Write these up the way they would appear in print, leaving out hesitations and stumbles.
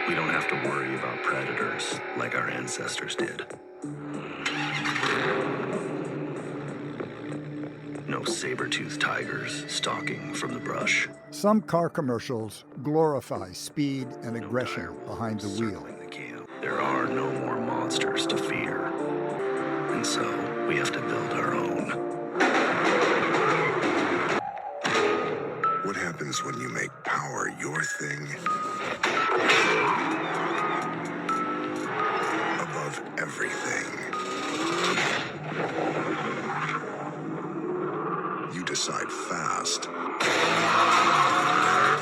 We don't have to worry about predators like our ancestors did. No saber-toothed tigers stalking from the brush. Some car commercials glorify speed and aggression behind the wheel. There are no more monsters to fear. And so, we have to build our own. What happens when you make power your thing? Above everything. You decide fast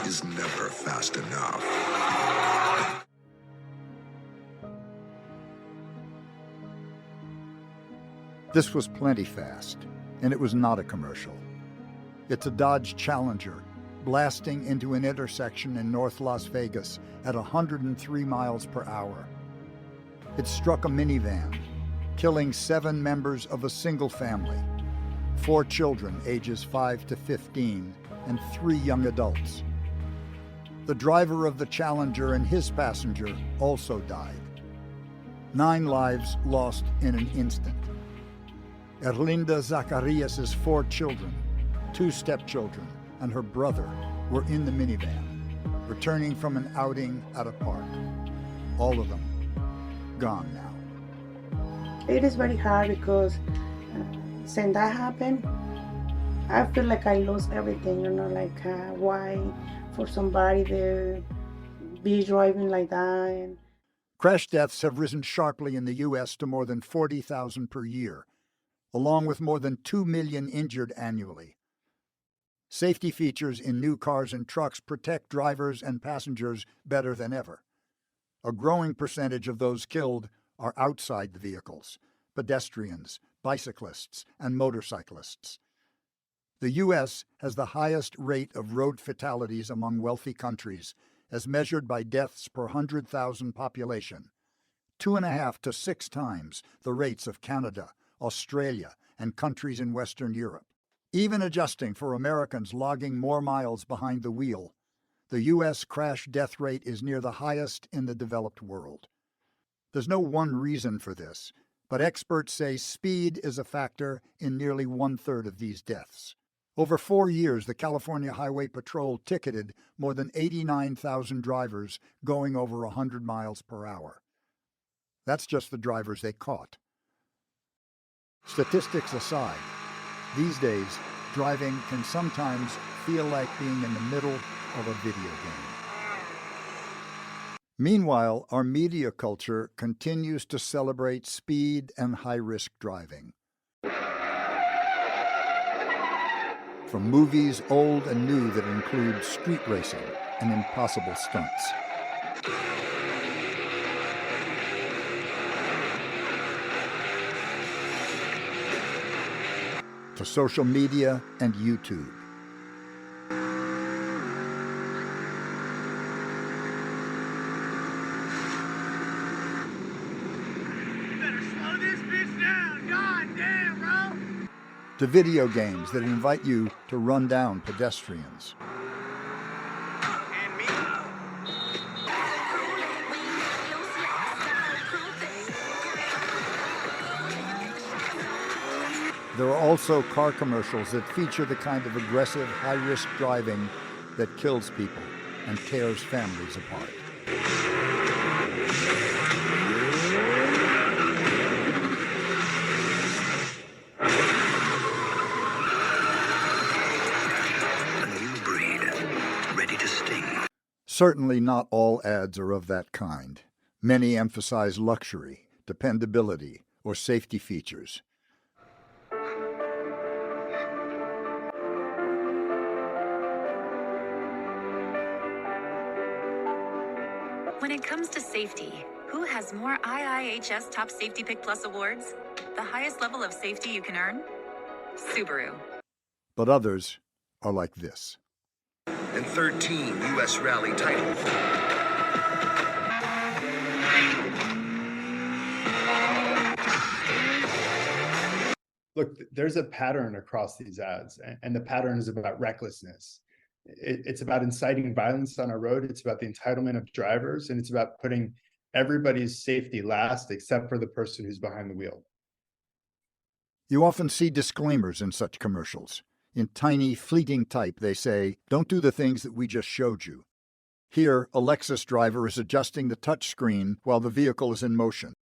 is never fast enough. This was plenty fast, and it was not a commercial. It's a Dodge Challenger blasting into an intersection in North Las Vegas at 103 miles per hour. It struck a minivan, killing 7 members of a single family, 4 children ages 5 to 15, and 3 young adults. The driver of the Challenger and his passenger also died. 9 lives lost in an instant. Erlinda Zacarias' 4 children, 2 stepchildren, and her brother were in the minivan, returning from an outing at a park. All of them gone now. It is very hard because since that happened, I feel like I lost everything, why for somebody to be driving like that. And crash deaths have risen sharply in the U.S. to more than 40,000 per year, along with more than 2 million injured annually. Safety features in new cars and trucks protect drivers and passengers better than ever. A growing percentage of those killed are outside the vehicles: pedestrians, bicyclists, and motorcyclists. The U.S. has the highest rate of road fatalities among wealthy countries, as measured by deaths per 100,000 population, 2.5 to 6 times the rates of Canada, Australia, and countries in Western Europe. Even adjusting for Americans logging more miles behind the wheel, the U.S. crash death rate is near the highest in the developed world. There's no one reason for this, but experts say speed is a factor in nearly 1/3 of these deaths. Over 4 years, the California Highway Patrol ticketed more than 89,000 drivers going over 100 miles per hour. That's just the drivers they caught. Statistics aside, these days, driving can sometimes feel like being in the middle of a video game. Meanwhile, our media culture continues to celebrate speed and high-risk driving. From movies old and new that include street racing and impossible stunts, to social media and YouTube. To video games that invite you to run down pedestrians. There are also car commercials that feature the kind of aggressive, high-risk driving that kills people and tears families apart. Certainly not all ads are of that kind. Many emphasize luxury, dependability, or safety features. When it comes to safety, who has more IIHS Top Safety Pick Plus awards? The highest level of safety you can earn? Subaru. But others are like this. And 13 U.S. Rally titles. Look, there's a pattern across these ads, and the pattern is about recklessness. It's about inciting violence on our road. It's about the entitlement of drivers, and it's about putting everybody's safety last except for the person who's behind the wheel. You often see disclaimers in such commercials. In tiny, fleeting type, they say, "Don't do the things that we just showed you." Here, a Lexus driver is adjusting the touchscreen while the vehicle is in motion.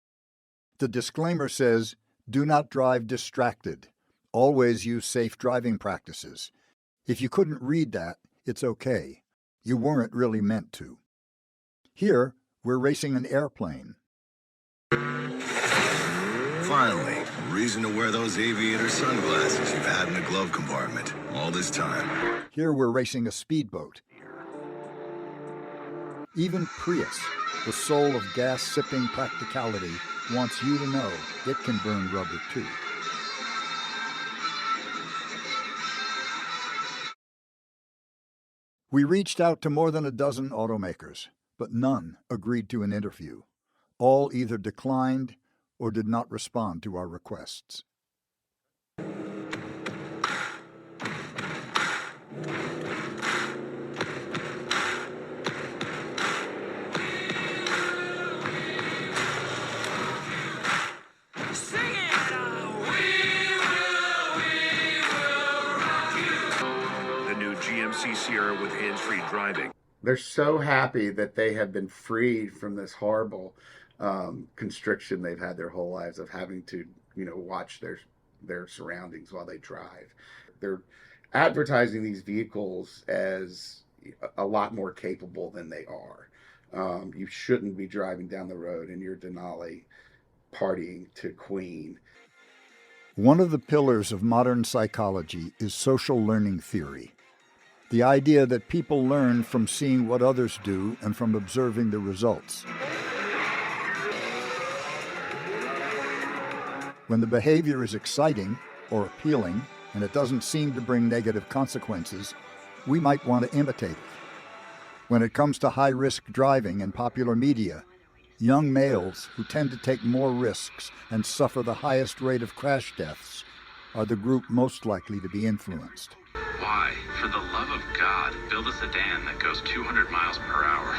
The disclaimer says, "Do not drive distracted. Always use safe driving practices." If you couldn't read that, it's okay. You weren't really meant to. Here, we're racing an airplane. Finally, reason to wear those aviator sunglasses you've had in the glove compartment all this time. Here we're racing a speedboat. Even Prius, the soul of gas-sipping practicality, wants you to know it can burn rubber too. We reached out to more than a dozen automakers, but none agreed to an interview. All either declined or did not respond to our requests. GMC Sierra with hands-free driving. They're so happy that they have been freed from this horrible constriction they've had their whole lives of having to, watch their surroundings while they drive. They're advertising these vehicles as a lot more capable than they are. You shouldn't be driving down the road in your Denali partying to Queen. One of the pillars of modern psychology is social learning theory. The idea that people learn from seeing what others do and from observing the results. When the behavior is exciting or appealing and it doesn't seem to bring negative consequences, we might want to imitate it. When it comes to high-risk driving in popular media, young males who tend to take more risks and suffer the highest rate of crash deaths are the group most likely to be influenced. Why, for the love of God, build a sedan that goes 200 miles per hour.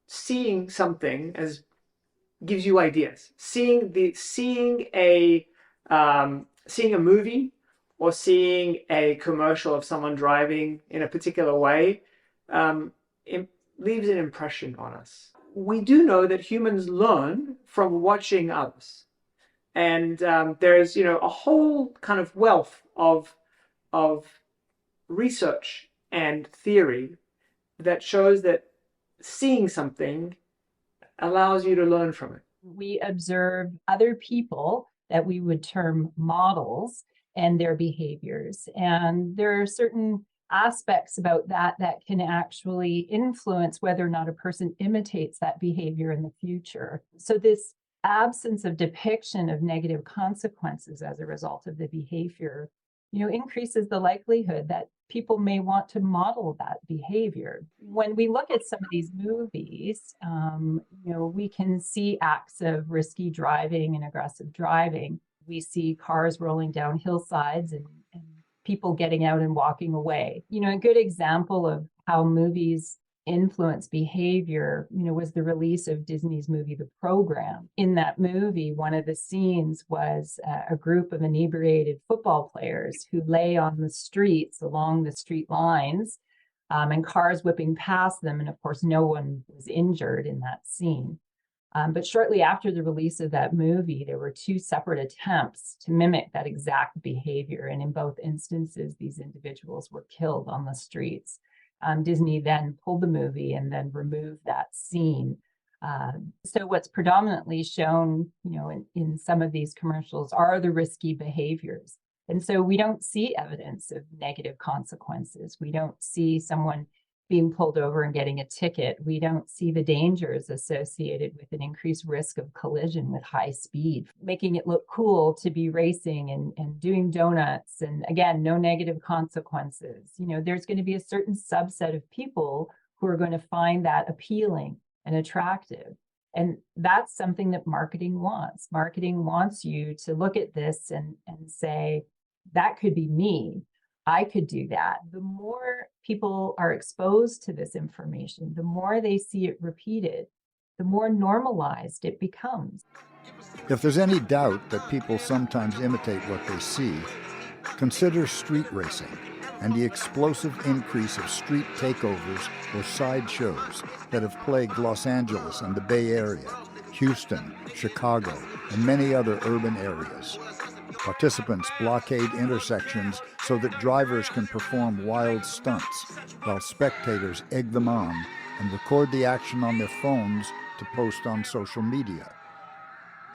Seeing something gives you ideas. Seeing a movie or seeing a commercial of someone driving in a particular way, it leaves an impression on us. We do know that humans learn from watching others. And there's, a whole kind of wealth of research and theory that shows that seeing something allows you to learn from it. We observe other people that we would term models and their behaviors. And there are certain aspects about that can actually influence whether or not a person imitates that behavior in the future. So this absence of depiction of negative consequences as a result of the behavior, increases the likelihood that people may want to model that behavior. When we look at some of these movies, we can see acts of risky driving and aggressive driving. We see cars rolling down hillsides and people getting out and walking away. A good example of how movies influence behavior, was the release of Disney's movie, The Program. In that movie, one of the scenes was a group of inebriated football players who lay on the streets along the street lines and cars whipping past them. And of course, no one was injured in that scene. But shortly after the release of that movie, there were two separate attempts to mimic that exact behavior. And in both instances, these individuals were killed on the streets. Disney then pulled the movie and then removed that scene. So what's predominantly shown, in some of these commercials are the risky behaviors. And so we don't see evidence of negative consequences. We don't see someone being pulled over and getting a ticket. We don't see the dangers associated with an increased risk of collision with high speed, making it look cool to be racing and doing donuts. And again, no negative consequences. There's going to be a certain subset of people who are going to find that appealing and attractive. And that's something that marketing wants. Marketing wants you to look at this and say, that could be me. I could do that. The more people are exposed to this information, the more they see it repeated, the more normalized it becomes. If there's any doubt that people sometimes imitate what they see, consider street racing and the explosive increase of street takeovers or sideshows that have plagued Los Angeles and the Bay Area, Houston, Chicago, and many other urban areas. Participants blockade intersections so that drivers can perform wild stunts, while spectators egg them on and record the action on their phones to post on social media.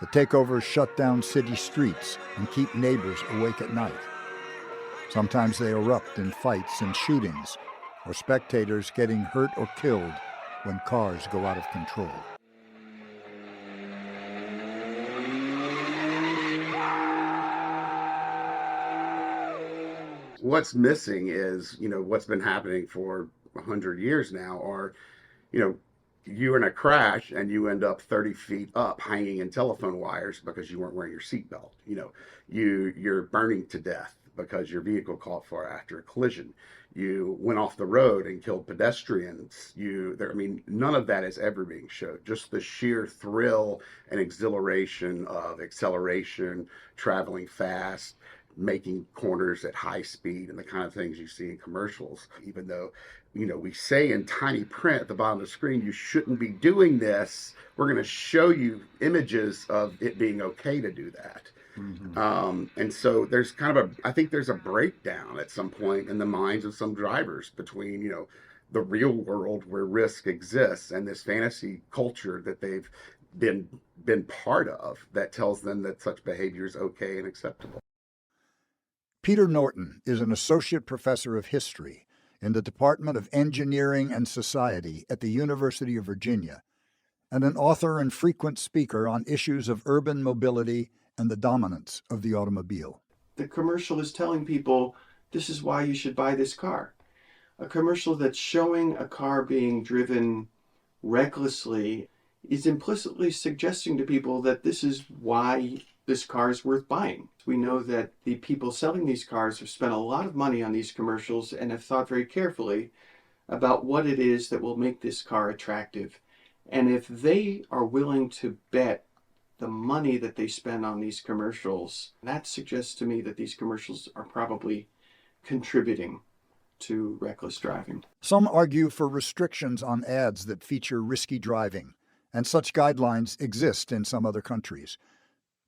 The takeovers shut down city streets and keep neighbors awake at night. Sometimes they erupt in fights and shootings, or spectators getting hurt or killed when cars go out of control. What's missing is, what's been happening for 100 years now are, you're in a crash and you end up 30 feet up hanging in telephone wires because you weren't wearing your seatbelt. You're burning to death because your vehicle caught fire after a collision. You went off the road and killed pedestrians. None of that is ever being showed. Just the sheer thrill and exhilaration of acceleration, traveling fast, making corners at high speed, and the kind of things you see in commercials. Even though, we say in tiny print at the bottom of the screen, you shouldn't be doing this, we're going to show you images of it being okay to do that. Mm-hmm. And so there's I think there's a breakdown at some point in the minds of some drivers between, the real world where risk exists and this fantasy culture that they've been part of that tells them that such behavior is okay and acceptable. Peter Norton is an associate professor of history in the Department of Engineering and Society at the University of Virginia, and an author and frequent speaker on issues of urban mobility and the dominance of the automobile. The commercial is telling people, this is why you should buy this car. A commercial that's showing a car being driven recklessly is implicitly suggesting to people that this is why this car is worth buying. We know that the people selling these cars have spent a lot of money on these commercials and have thought very carefully about what it is that will make this car attractive. And if they are willing to bet the money that they spend on these commercials, that suggests to me that these commercials are probably contributing to reckless driving. Some argue for restrictions on ads that feature risky driving, and such guidelines exist in some other countries.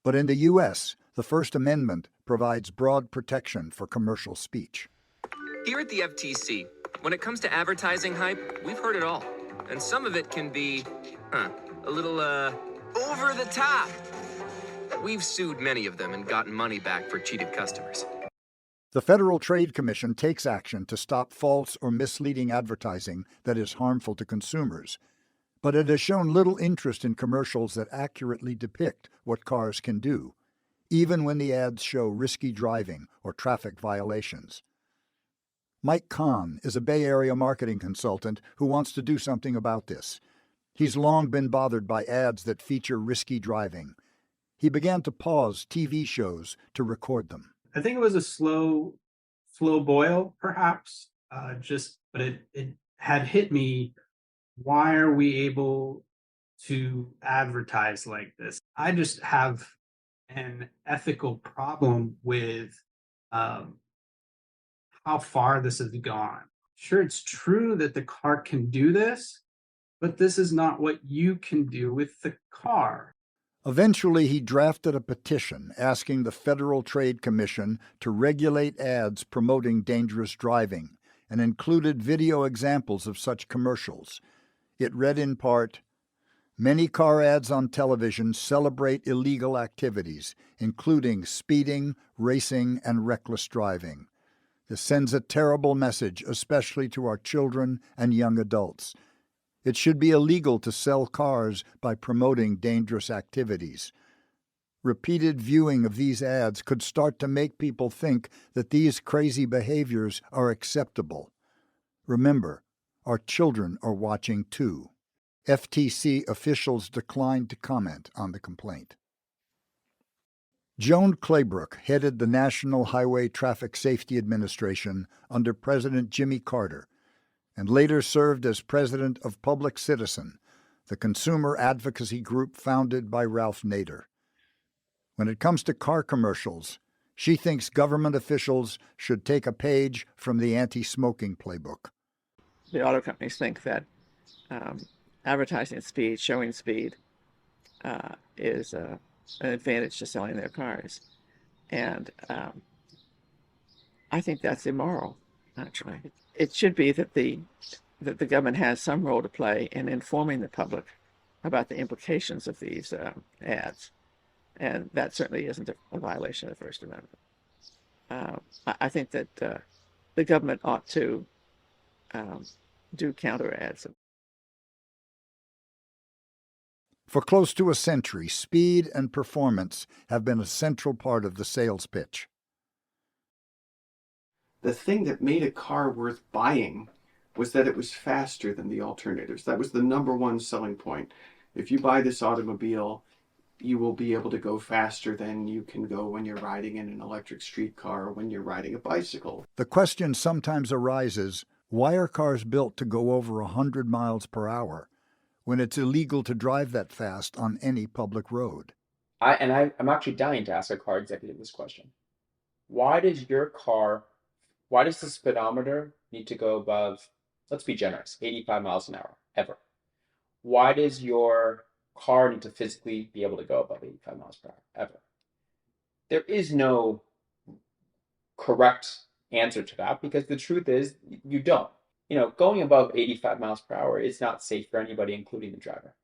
But in the U.S., the First Amendment provides broad protection for commercial speech. Here at the FTC, when it comes to advertising hype, we've heard it all. And some of it can be, a little, over the top. We've sued many of them and gotten money back for cheated customers. The Federal Trade Commission takes action to stop false or misleading advertising that is harmful to consumers, but it has shown little interest in commercials that accurately depict what cars can do, even when the ads show risky driving or traffic violations. Mike Kahn is a Bay Area marketing consultant who wants to do something about this. He's long been bothered by ads that feature risky driving. He began to pause TV shows to record them. I think it was a slow boil, perhaps, but it had hit me. Why are we able to advertise like this? I just have an ethical problem with how far this has gone. Sure, it's true that the car can do this, but this is not what you can do with the car. Eventually, he drafted a petition asking the Federal Trade Commission to regulate ads promoting dangerous driving and included video examples of such commercials. It read in part, "Many car ads on television celebrate illegal activities, including speeding, racing, and reckless driving. This sends a terrible message, especially to our children and young adults. It should be illegal to sell cars by promoting dangerous activities. Repeated viewing of these ads could start to make people think that these crazy behaviors are acceptable. Remember, our children are watching too." FTC officials declined to comment on the complaint. Joan Claybrook headed the National Highway Traffic Safety Administration under President Jimmy Carter, and later served as president of Public Citizen, the consumer advocacy group founded by Ralph Nader. When it comes to car commercials, she thinks government officials should take a page from the anti-smoking playbook. The auto companies think that advertising speed, showing speed, is an advantage to selling their cars. And I think that's immoral, actually. It should be that the government has some role to play in informing the public about the implications of these ads. And that certainly isn't a violation of the First Amendment. I think that the government ought to do counter ads. For close to a century, speed and performance have been a central part of the sales pitch. The thing that made a car worth buying was that it was faster than the alternatives. That was the number one selling point. If you buy this automobile, you will be able to go faster than you can go when you're riding in an electric streetcar or when you're riding a bicycle. The question sometimes arises, why are cars built to go over 100 miles per hour when it's illegal to drive that fast on any public road? I'm actually dying to ask a car executive this question. Why does the speedometer need to go above, let's be generous, 85 miles an hour, ever? Why does your car need to physically be able to go above 85 miles per hour, ever? There is no correct answer to that, because the truth is you don't. Going above 85 miles per hour is not safe for anybody, including the driver.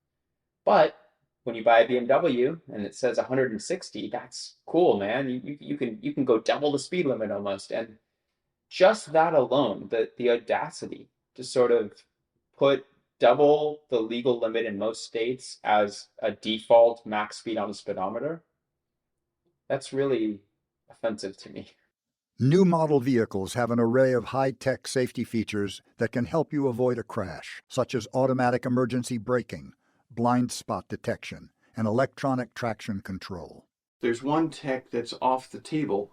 But when you buy a BMW and it says 160, that's cool, man. You can go double the speed limit almost. And just that alone, the audacity to sort of put double the legal limit in most states as a default max speed on the speedometer, that's really offensive to me. New model vehicles have an array of high-tech safety features that can help you avoid a crash, such as automatic emergency braking, blind spot detection, and electronic traction control. There's one tech that's off the table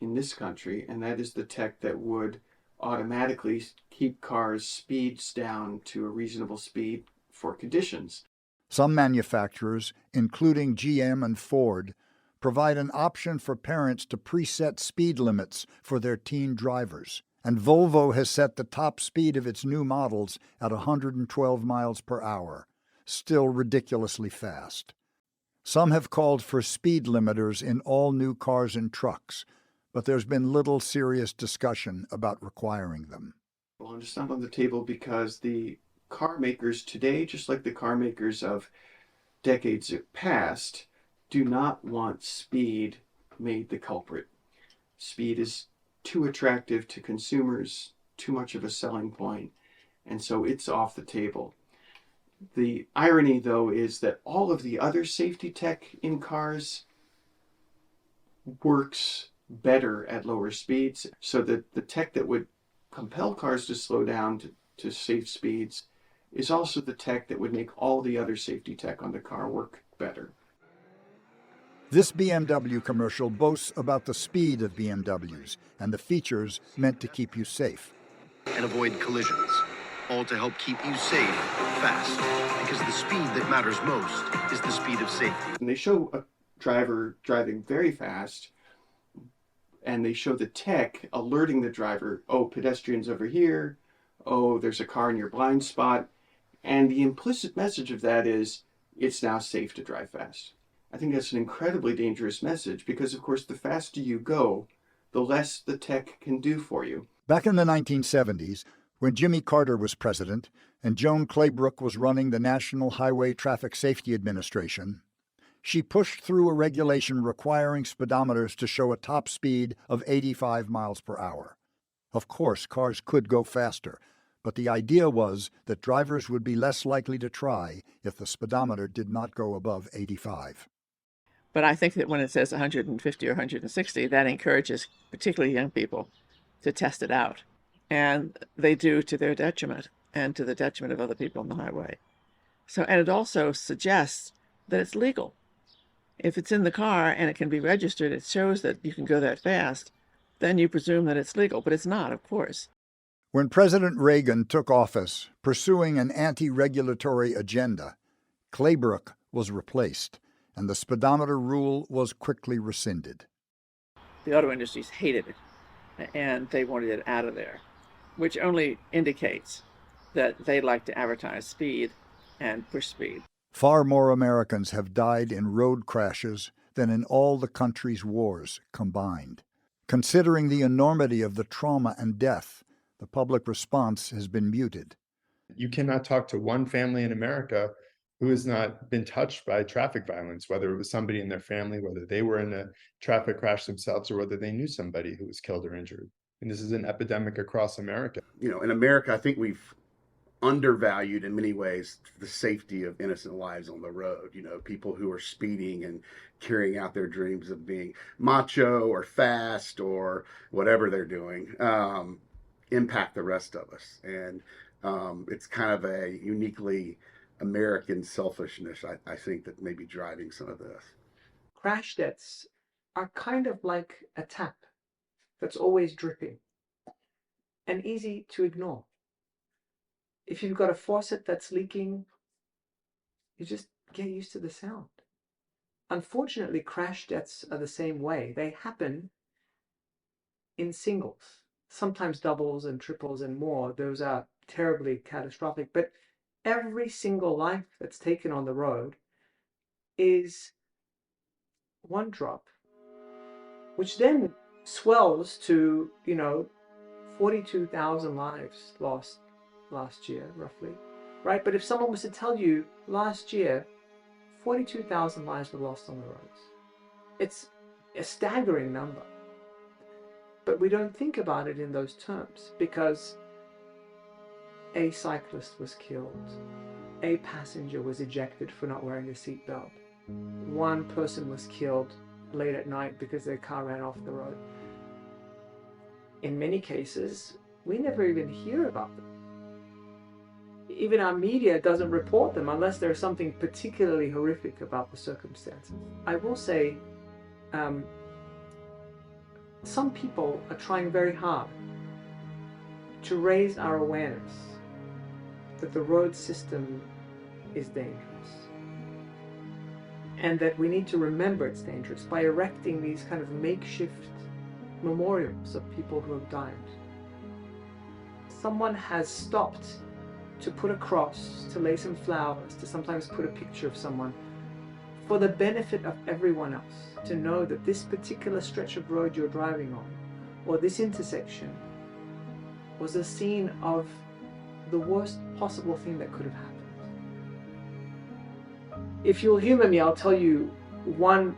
in this country, and that is the tech that would automatically keep cars' speeds down to a reasonable speed for conditions. Some manufacturers, including GM and Ford, provide an option for parents to preset speed limits for their teen drivers, and Volvo has set the top speed of its new models at 112 miles per hour, still ridiculously fast. Some have called for speed limiters in all new cars and trucks, but there's been little serious discussion about requiring them. Well, it's not on the table because the car makers today, just like the car makers of decades past, do not want speed made the culprit. Speed is too attractive to consumers, too much of a selling point, and so it's off the table. The irony, though, is that all of the other safety tech in cars works better at lower speeds, so that the tech that would compel cars to slow down to safe speeds is also the tech that would make all the other safety tech on the car work better. This BMW commercial boasts about the speed of BMWs and the features meant to keep you safe. And avoid collisions, all to help keep you safe, fast, because the speed that matters most is the speed of safety. And they show a driver driving very fast, and they show the tech alerting the driver, oh, pedestrians over here, oh, there's a car in your blind spot, and the implicit message of that is, it's now safe to drive fast. I think that's an incredibly dangerous message because, of course, the faster you go, the less the tech can do for you. Back in the 1970s, when Jimmy Carter was president and Joan Claybrook was running the National Highway Traffic Safety Administration, she pushed through a regulation requiring speedometers to show a top speed of 85 miles per hour. Of course, cars could go faster, but the idea was that drivers would be less likely to try if the speedometer did not go above 85. But I think that when it says 150 or 160, that encourages particularly young people to test it out. And they do to their detriment and to the detriment of other people on the highway. So, and it also suggests that it's legal. If it's in the car and it can be registered, it shows that you can go that fast, then you presume that it's legal, but it's not, of course. When President Reagan took office, pursuing an anti-regulatory agenda, Claybrook was replaced, and the speedometer rule was quickly rescinded. The auto industries hated it, and they wanted it out of there, which only indicates that they like to advertise speed and push speed. Far more Americans have died in road crashes than in all the country's wars combined. Considering the enormity of the trauma and death, the public response has been muted. You cannot talk to one family in America who has not been touched by traffic violence, whether it was somebody in their family, whether they were in a traffic crash themselves, or whether they knew somebody who was killed or injured. And this is an epidemic across America. You know, in America, I think we've undervalued in many ways the safety of innocent lives on the road. You know, people who are speeding and carrying out their dreams of being macho or fast or whatever they're doing impact the rest of us. And it's kind of a uniquely American selfishness, I think, that may be driving some of this. Crash deaths are kind of like a tap that's always dripping and easy to ignore. If you've got a faucet that's leaking, you just get used to the sound. Unfortunately, crash deaths are the same way. They happen in singles, sometimes doubles and triples and more. Those are terribly catastrophic, but every single life that's taken on the road is one drop, which then swells to, 42,000 lives lost last year, roughly, right? But if someone was to tell you last year, 42,000 lives were lost on the roads, it's a staggering number. But we don't think about it in those terms because a cyclist was killed, a passenger was ejected for not wearing a seatbelt, one person was killed late at night because their car ran off the road. In many cases, we never even hear about them. Even our media doesn't report them unless there's something particularly horrific about the circumstances. I will say, some people are trying very hard to raise our awareness that the road system is dangerous and that we need to remember it's dangerous by erecting these kind of makeshift memorials of people who have died. Someone has stopped to put a cross, to lay some flowers, to sometimes put a picture of someone for the benefit of everyone else, to know that this particular stretch of road you're driving on or this intersection was a scene of the worst possible thing that could have happened. If you'll humor me, I'll tell you one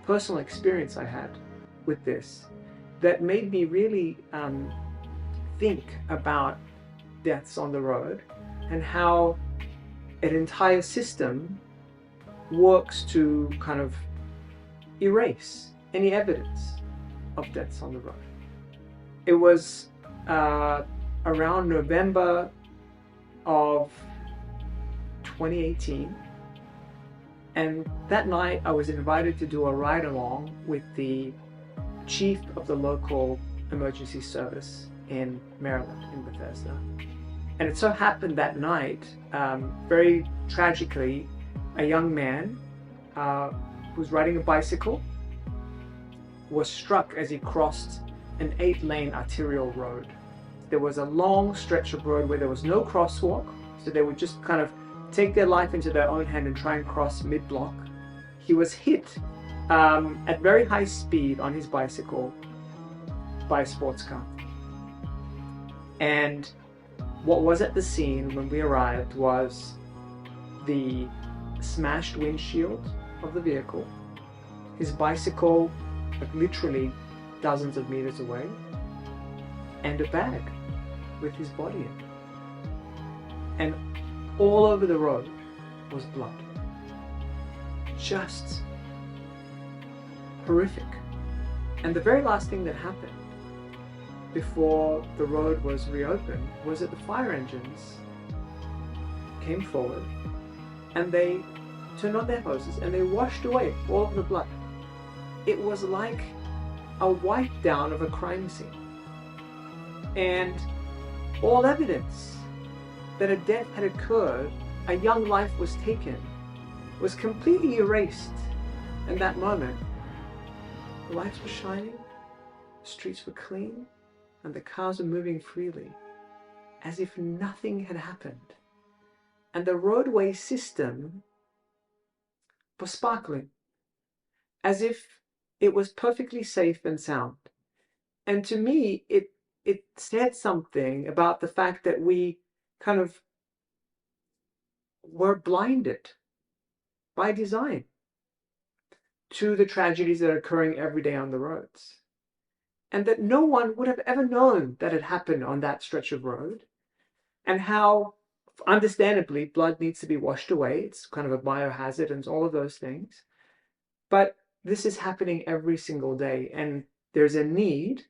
personal experience I had with this that made me really think about deaths on the road and how an entire system works to kind of erase any evidence of deaths on the road. It was around November of 2018, and that night I was invited to do a ride along with the chief of the local emergency service in Maryland, in Bethesda. And it so happened that night, very tragically, a young man who was riding a bicycle was struck as he crossed an 8-lane arterial road. There was a long stretch of road where there was no crosswalk, so they would just kind of take their life into their own hand and try and cross mid-block. He was hit at very high speed on his bicycle by a sports car. And what was at the scene when we arrived was the smashed windshield of the vehicle, his bicycle like literally dozens of meters away, and a bag with his body in it. And all over the road was blood. Just horrific. And the very last thing that happened before the road was reopened was that the fire engines came forward and they turned on their hoses and they washed away all of the blood. It was like a wipe down of a crime scene. And all evidence that a death had occurred, a young life was taken, was completely erased in that moment. The lights were shining, the streets were clean, and the cars were moving freely, as if nothing had happened. And the roadway system was sparkling, as if it was perfectly safe and sound. And to me, it said something about the fact that we kind of were blinded by design to the tragedies that are occurring every day on the roads. And that no one would have ever known that it happened on that stretch of road, and how, understandably, blood needs to be washed away. It's kind of a biohazard and all of those things. But this is happening every single day, and there's a need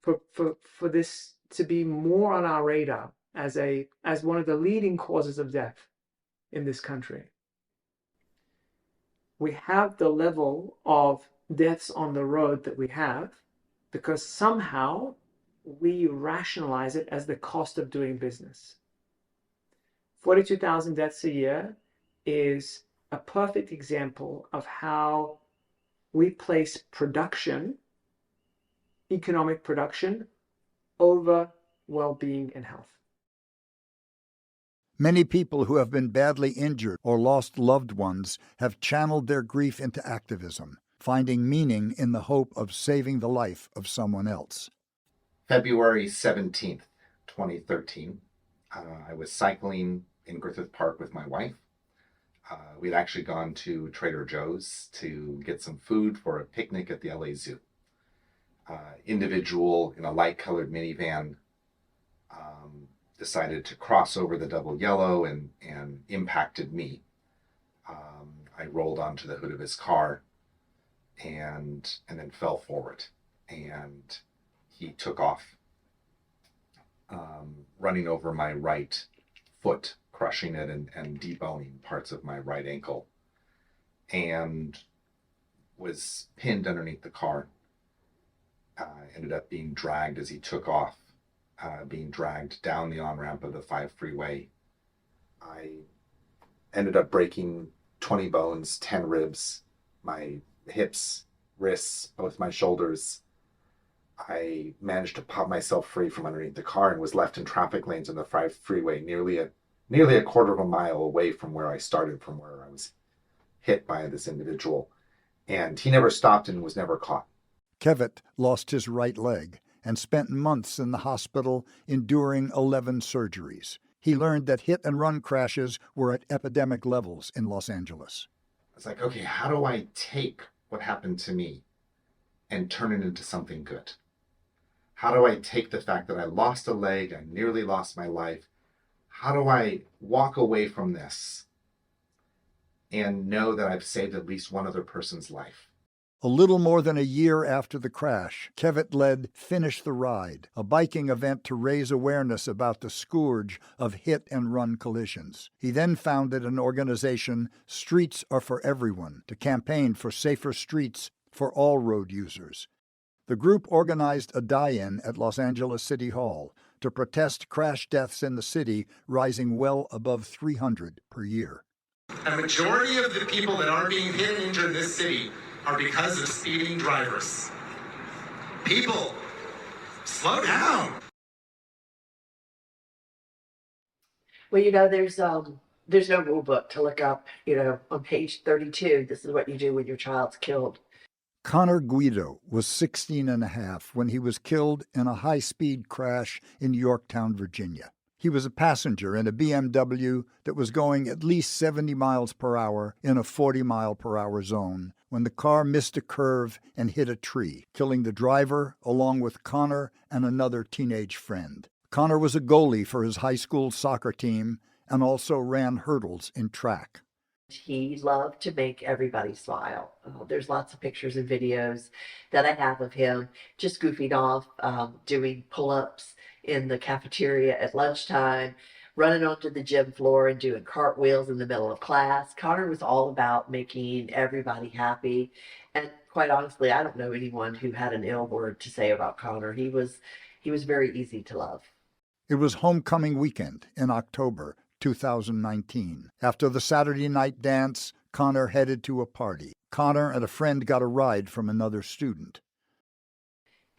for this to be more on our radar as one of the leading causes of death in this country. We have the level of deaths on the road that we have because somehow we rationalize it as the cost of doing business. 42,000 deaths a year is a perfect example of how we place production, economic production, over well-being and health. Many people who have been badly injured or lost loved ones have channeled their grief into activism, finding meaning in the hope of saving the life of someone else. February 17th, 2013, I was cycling in Griffith Park with my wife. We'd actually gone to Trader Joe's to get some food for a picnic at the LA Zoo. Individual in a light-colored minivan decided to cross over the double yellow and impacted me. I rolled onto the hood of his car and then fell forward, and he took off, running over my right foot, crushing it and deboning parts of my right ankle, and was pinned underneath the car. Ended up being dragged as he took off, being dragged down the on-ramp of the 5 freeway. I ended up breaking 20 bones, 10 ribs, my hips, wrists, both my shoulders. I managed to pop myself free from underneath the car and was left in traffic lanes on the 5 freeway, nearly a quarter of a mile away from where I started, from where I was hit by this individual. And he never stopped and was never caught. Kevitt lost his right leg and spent months in the hospital enduring 11 surgeries. He learned that hit-and-run crashes were at epidemic levels in Los Angeles. It's like, okay, how do I take what happened to me and turn it into something good? How do I take the fact that I lost a leg, I nearly lost my life? How do I walk away from this and know that I've saved at least one other person's life? A little more than a year after the crash, Kevitt led Finish the Ride, a biking event to raise awareness about the scourge of hit-and-run collisions. He then founded an organization, Streets Are for Everyone, to campaign for safer streets for all road users. The group organized a die-in at Los Angeles City Hall to protest crash deaths in the city rising well above 300 per year. A majority of the people that are being hit and injured in this city are because of speeding drivers. People, slow down. Well, there's no rule book to look up, on page 32, this is what you do when your child's killed. Connor Guido was 16 and a half when he was killed in a high-speed crash in Yorktown, Virginia. He was a passenger in a BMW that was going at least 70 miles per hour in a 40-mile-per-hour zone when the car missed a curve and hit a tree, killing the driver along with Connor and another teenage friend. Connor was a goalie for his high school soccer team and also ran hurdles in track. He loved to make everybody smile. There's lots of pictures and videos that I have of him just goofing off, doing pull-ups in the cafeteria at lunchtime, running onto the gym floor and doing cartwheels in the middle of class. Connor was all about making everybody happy. And quite honestly, I don't know anyone who had an ill word to say about Connor. He was very easy to love. It was homecoming weekend in October 2019. After the Saturday night dance, Connor headed to a party. Connor and a friend got a ride from another student.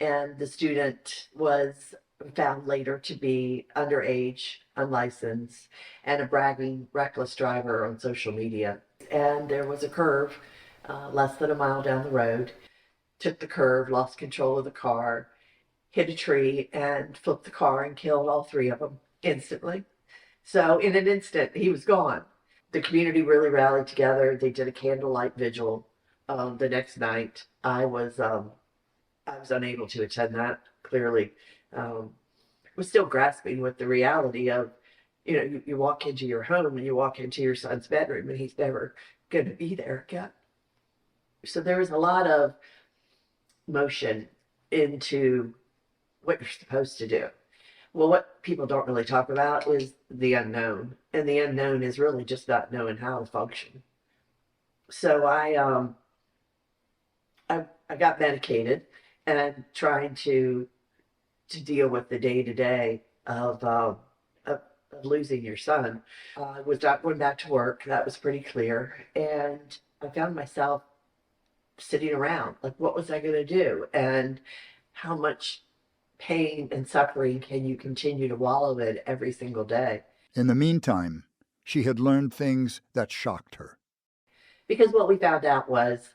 And the student was found later to be underage, unlicensed, and a bragging, reckless driver on social media. And there was a curve less than a mile down the road. Took the curve, lost control of the car, hit a tree, and flipped the car and killed all three of them instantly. So in an instant, he was gone. The community really rallied together. They did a candlelight vigil the next night. I was unable to attend that, clearly. Was still grasping with the reality of, you walk into your home and you walk into your son's bedroom and he's never going to be there again. So there was a lot of motion into what you're supposed to do. Well, what people don't really talk about is the unknown. And the unknown is really just not knowing how to function. So I got medicated, and I'm trying to deal with the day-to-day of losing your son. I was not going back to work. That was pretty clear. And I found myself sitting around. Like, what was I going to do? And how much pain and suffering can you continue to wallow in every single day? In the meantime, she had learned things that shocked her. Because what we found out was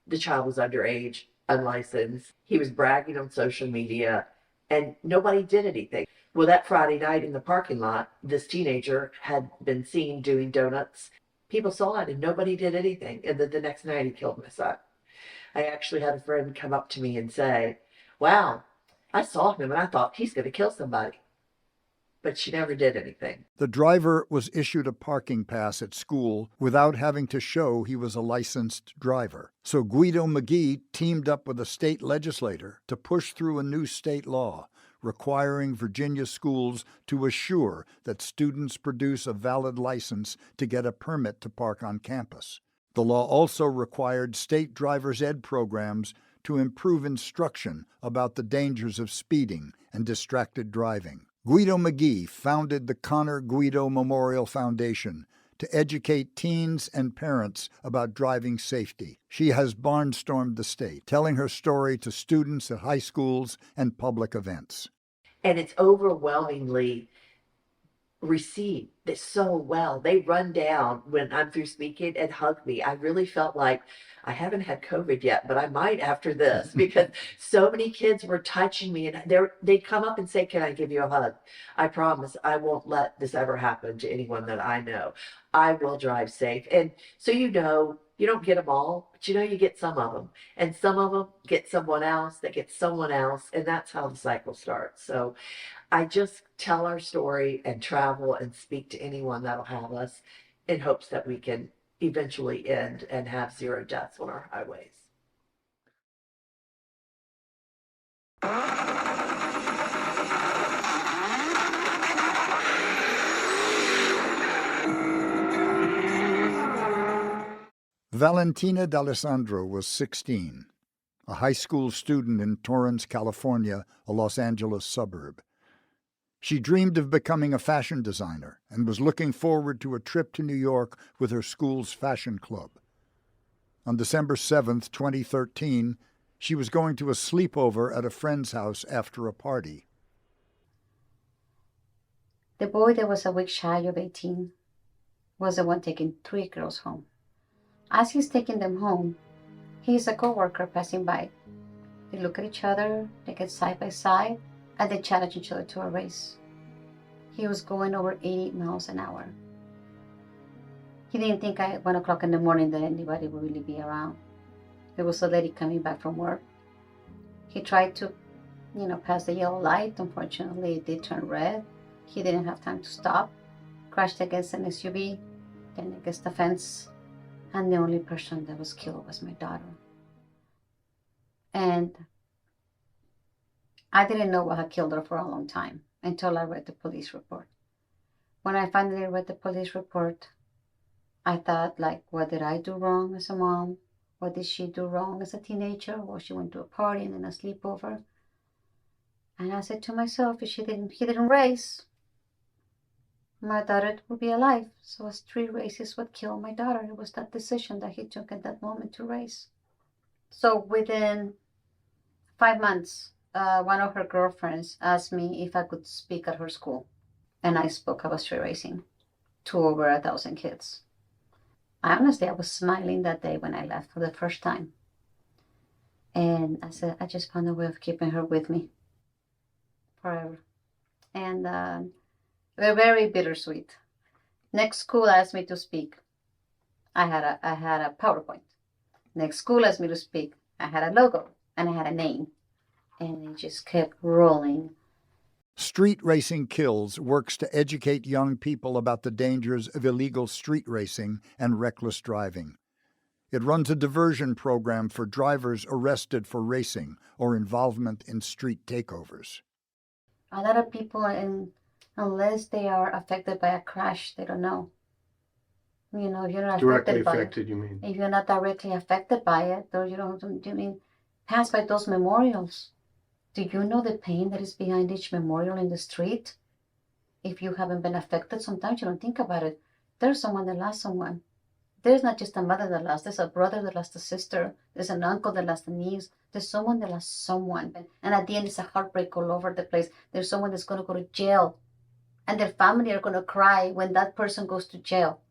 the child was underage, unlicensed. He was bragging on social media, and nobody did anything. Well, that Friday night in the parking lot, this teenager had been seen doing donuts. People saw it, and nobody did anything. And then the next night, he killed my son. I actually had a friend come up to me and say, "Wow, I saw him and I thought he's going to kill somebody." But she never did anything. The driver was issued a parking pass at school without having to show he was a licensed driver. So Guido McGee teamed up with a state legislator to push through a new state law requiring Virginia schools to assure that students produce a valid license to get a permit to park on campus. The law also required state driver's ed programs to improve instruction about the dangers of speeding and distracted driving. Guido McGee founded the Connor Guido Memorial Foundation to educate teens and parents about driving safety. She has barnstormed the state, telling her story to students at high schools and public events. And it's overwhelmingly received this so well. They run down when I'm through speaking and hug me. I really felt like I haven't had COVID yet, but I might after this, because so many kids were touching me, and they'd come up and say, "Can I give you a hug? I promise I won't let this ever happen to anyone that I know. I will drive safe." And so, you don't get them all, but you get some of them, and some of them get someone else that gets someone else, and that's how the cycle starts. So I just tell our story and travel and speak to anyone that'll have us, in hopes that we can eventually end and have 0 deaths on our highways. Valentina D'Alessandro was 16, a high school student in Torrance, California, a Los Angeles suburb. She dreamed of becoming a fashion designer and was looking forward to a trip to New York with her school's fashion club. On December 7th, 2013, she was going to a sleepover at a friend's house after a party. The boy that was a week shy of 18 was the one taking 3 girls home. As he's taking them home, he is a coworker passing by. They look at each other, they get side by side, and they challenge each other to a race. He was going over 80 miles an hour. He didn't think at 1 o'clock in the morning that anybody would really be around. There was a lady coming back from work. He tried to, pass the yellow light. Unfortunately, it did turn red. He didn't have time to stop. Crashed against an SUV, then against the fence. And the only person that was killed was my daughter. And I didn't know what had killed her for a long time until I read the police report. When I finally read the police report, I thought, like, what did I do wrong as a mom? What did she do wrong as a teenager? Well, she went to a party and then a sleepover. And I said to myself, if he didn't race, my daughter would be alive. So a street race is what killed my daughter. It was that decision that he took at that moment to race. So within 5 months, one of her girlfriends asked me if I could speak at her school. And I spoke about street racing to over 1,000 kids. I was smiling that day when I left for the first time. And I said, I just found a way of keeping her with me forever. And they're very bittersweet. Next school asked me to speak. I had a PowerPoint. Next school asked me to speak. I had a logo and I had a name. And it just kept rolling. Street Racing Kills works to educate young people about the dangers of illegal street racing and reckless driving. It runs a diversion program for drivers arrested for racing or involvement in street takeovers. A lot of people, unless they are affected by a crash, they don't know. You know, if you're not Directly affected by affected, it, you mean? if you're not directly affected by it, or pass by those memorials. Do you know the pain that is behind each memorial in the street? If you haven't been affected, sometimes you don't think about it. There's someone that lost someone. There's not just a mother that lost. There's a brother that lost a sister. There's an uncle that lost a niece. There's someone that lost someone. And at the end, it's a heartbreak all over the place. There's someone that's going to go to jail. And their family are going to cry when that person goes to jail.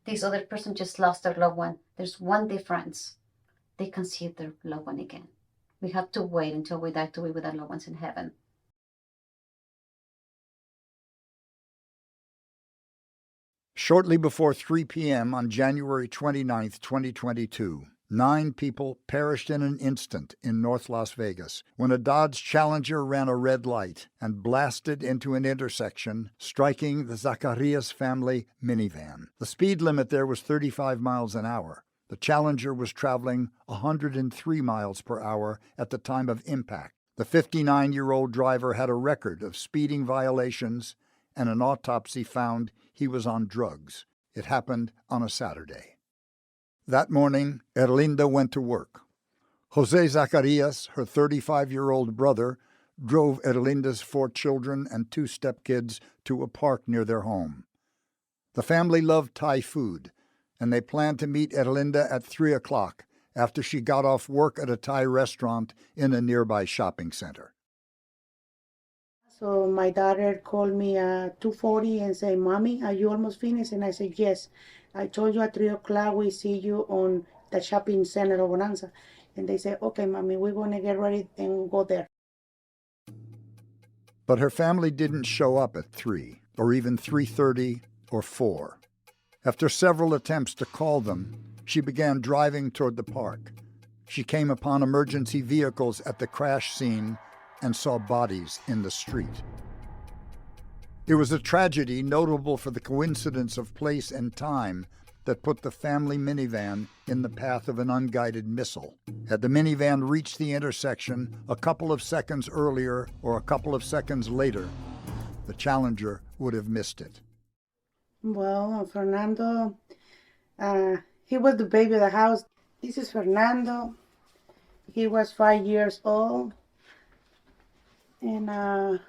This other person just lost their loved one. There's one difference. They can see their loved one again. We have to wait until we die to be with our loved ones in heaven. Shortly before 3 p.m. on January 29, 2022, 9 people perished in an instant in North Las Vegas when a Dodge Challenger ran a red light and blasted into an intersection, striking the Zacarias family minivan. The speed limit there was 35 miles an hour. The Challenger was traveling 103 miles per hour at the time of impact. The 59-year-old driver had a record of speeding violations, and an autopsy found he was on drugs. It happened on a Saturday. That morning, Erlinda went to work. Jose Zacarias, her 35-year-old brother, drove Erlinda's 4 children and 2 stepkids to a park near their home. The family loved Thai food, and they planned to meet Erlinda at 3 o'clock after she got off work at a Thai restaurant in a nearby shopping center. So my daughter called me at 2:40 and said, Mommy, are you almost finished? And I said, yes. I told you at 3 o'clock we see you on the shopping center of Bonanza. And they said, okay, Mommy, we're going to get ready and go there. But her family didn't show up at 3, or even 3:30 or 4. After several attempts to call them, she began driving toward the park. She came upon emergency vehicles at the crash scene and saw bodies in the street. It was a tragedy notable for the coincidence of place and time that put the family minivan in the path of an unguided missile. Had the minivan reached the intersection a couple of seconds earlier or a couple of seconds later, the Challenger would have missed it. Well, Fernando, he was the baby of the house. This is Fernando. He was 5 years old. And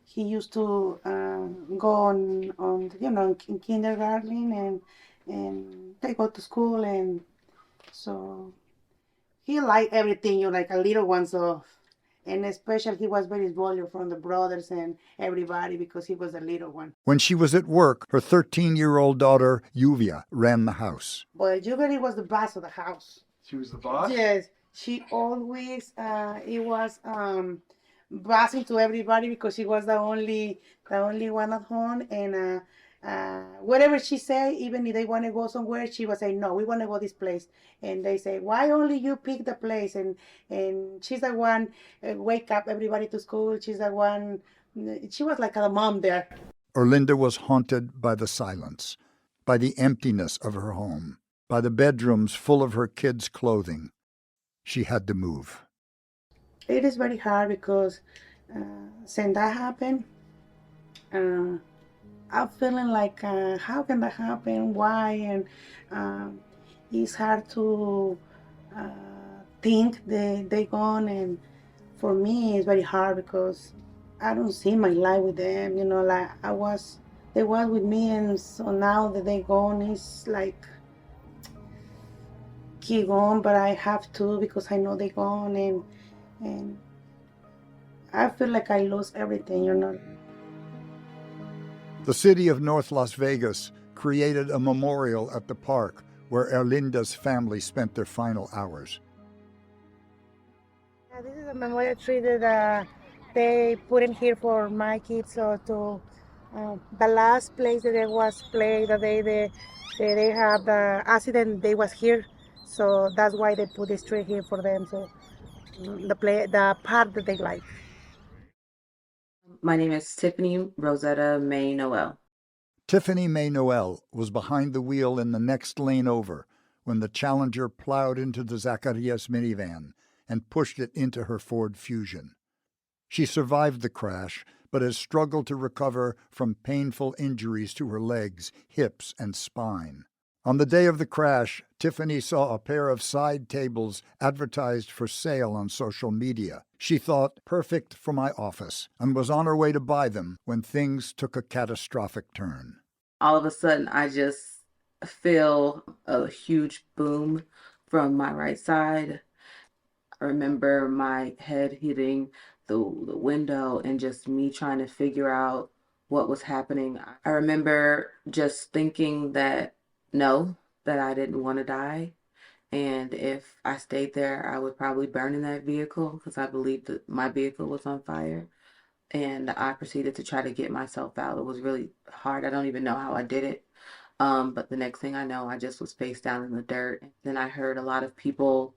he used to go on in kindergarten and they go to school, and so he liked everything, like a little one. So, and especially he was very loyal from the brothers and everybody because he was a little one. When she was at work, her 13-year-old daughter, Yuvia, ran the house. But Yuvia was the boss of the house. She was the boss? Yes. She always, bossing to everybody because she was the only one at home. And whatever she say, even if they want to go somewhere, she would say, no, we want to go this place. And they say, why only you pick the place? And she's the one wake up everybody to school. She's the one, she was like a mom there. Erlinda was haunted by the silence, by the emptiness of her home, by the bedrooms full of her kids' clothing. She had to move. It is very hard because since that happened, I'm feeling like, how can that happen? Why? And um, it's hard to uh, think they gone. And for me, it's very hard because I don't see my life with them. You know, like they was with me, and so now that they gone, it's like keep on, but I have to because I know they gone, and I feel like I lost everything. You know. The city of North Las Vegas created a memorial at the park where Erlinda's family spent their final hours. This is a memorial tree that they put in here for my kids. So to the last place that it was played, they have the accident, they was here. So that's why they put this tree here for them. So the part that they like. My name is Tiffany Rosetta May Noel. Tiffany May Noel was behind the wheel in the next lane over when the Challenger plowed into the Zacarias minivan and pushed it into her Ford Fusion. She survived the crash, but has struggled to recover from painful injuries to her legs, hips, and spine. On the day of the crash, Tiffany saw a pair of side tables advertised for sale on social media. She thought, perfect for my office, and was on her way to buy them when things took a catastrophic turn. All of a sudden, I just feel a huge boom from my right side. I remember my head hitting the window and just me trying to figure out what was happening. I remember just thinking that I didn't want to die. And if I stayed there, I would probably burn in that vehicle because I believed that my vehicle was on fire. And I proceeded to try to get myself out. It was really hard. I don't even know how I did it. But the next thing I know, I just was face down in the dirt. Then I heard a lot of people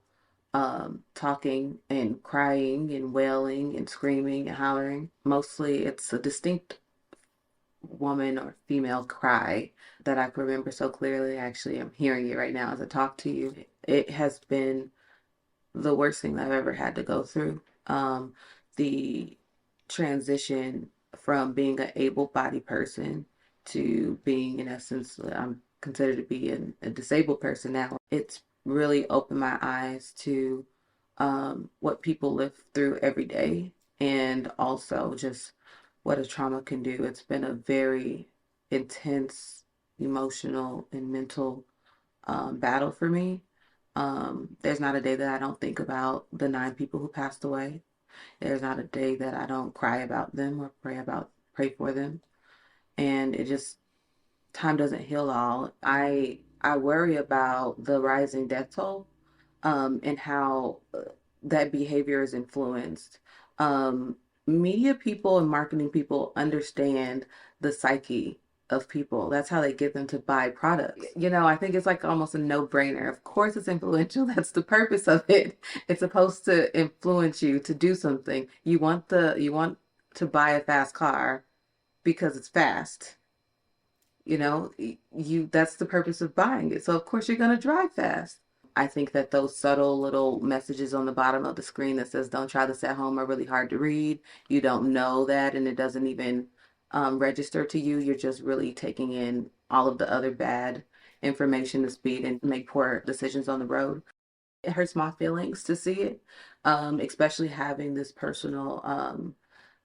talking and crying and wailing and screaming and hollering. Mostly it's a distinct woman or female cry that I can remember so clearly. Actually, I'm hearing it right now as I talk to you. It has been the worst thing I've ever had to go through. The transition from being an able-bodied person to being, in essence, I'm considered to be a disabled person now. It's really opened my eyes to what people live through every day, and also just what a trauma can do. It's been a very intense emotional and mental battle for me. There's not a day that I don't think about the 9 people who passed away. There's not a day that I don't cry about them or pray for them. And it just, time doesn't heal all. I worry about the rising death toll, and how that behavior is influenced. Um, Media people and marketing people understand the psyche of people. That's how they get them to buy products. I think it's like almost a no-brainer. Of course it's influential. That's the purpose of it. It's supposed to influence you to do something. You want to buy a fast car because it's fast. That's the purpose of buying it. So of course you're going to drive fast. I think that those subtle little messages on the bottom of the screen that says don't try this at home are really hard to read. You don't know that, and it doesn't even register to you. You're just really taking in all of the other bad information to speed and make poor decisions on the road. It hurts my feelings to see it, especially having this personal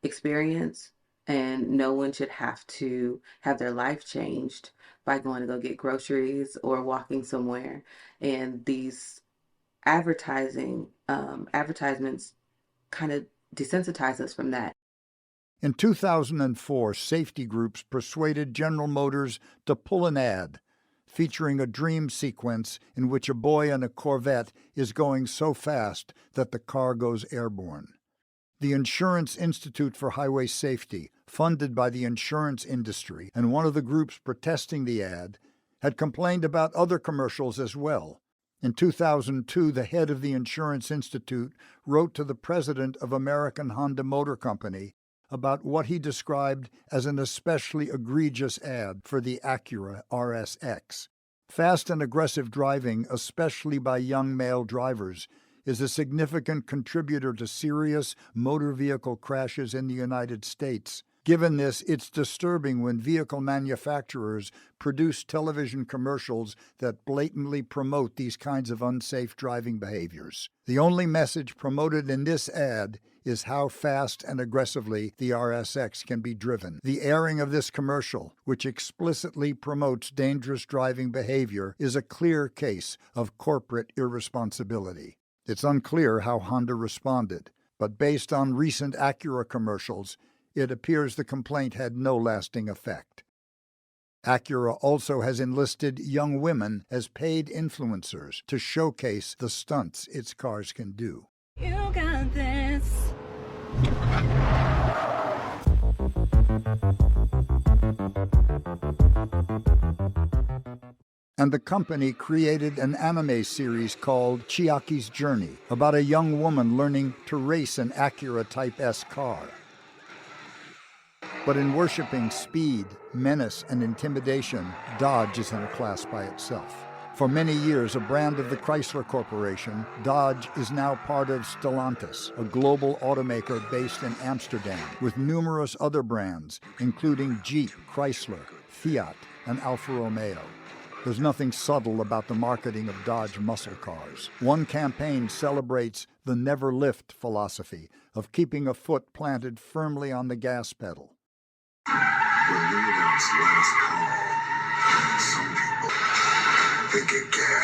experience. And no one should have to have their life changed by going to go get groceries or walking somewhere. And these advertisements kind of desensitize us from that. In 2004, safety groups persuaded General Motors to pull an ad featuring a dream sequence in which a boy in a Corvette is going so fast that the car goes airborne. The Insurance Institute for Highway Safety, funded by the insurance industry, and one of the groups protesting the ad, had complained about other commercials as well. In 2002, the head of the Insurance Institute wrote to the president of American Honda Motor Company about what he described as an especially egregious ad for the Acura RSX. Fast and aggressive driving, especially by young male drivers, is a significant contributor to serious motor vehicle crashes in the United States, Given this, it's disturbing when vehicle manufacturers produce television commercials that blatantly promote these kinds of unsafe driving behaviors. The only message promoted in this ad is how fast and aggressively the RSX can be driven. The airing of this commercial, which explicitly promotes dangerous driving behavior, is a clear case of corporate irresponsibility. It's unclear how Honda responded, but based on recent Acura commercials, it appears the complaint had no lasting effect. Acura also has enlisted young women as paid influencers to showcase the stunts its cars can do. You got this. And the company created an anime series called Chiaki's Journey, about a young woman learning to race an Acura Type S car. But in worshiping speed, menace, and intimidation, Dodge is in a class by itself. For many years, a brand of the Chrysler Corporation, Dodge is now part of Stellantis, a global automaker based in Amsterdam, with numerous other brands, including Jeep, Chrysler, Fiat, and Alfa Romeo. There's nothing subtle about the marketing of Dodge muscle cars. One campaign celebrates the never lift philosophy of keeping a foot planted firmly on the gas pedal. When we announce last call, some people think it can.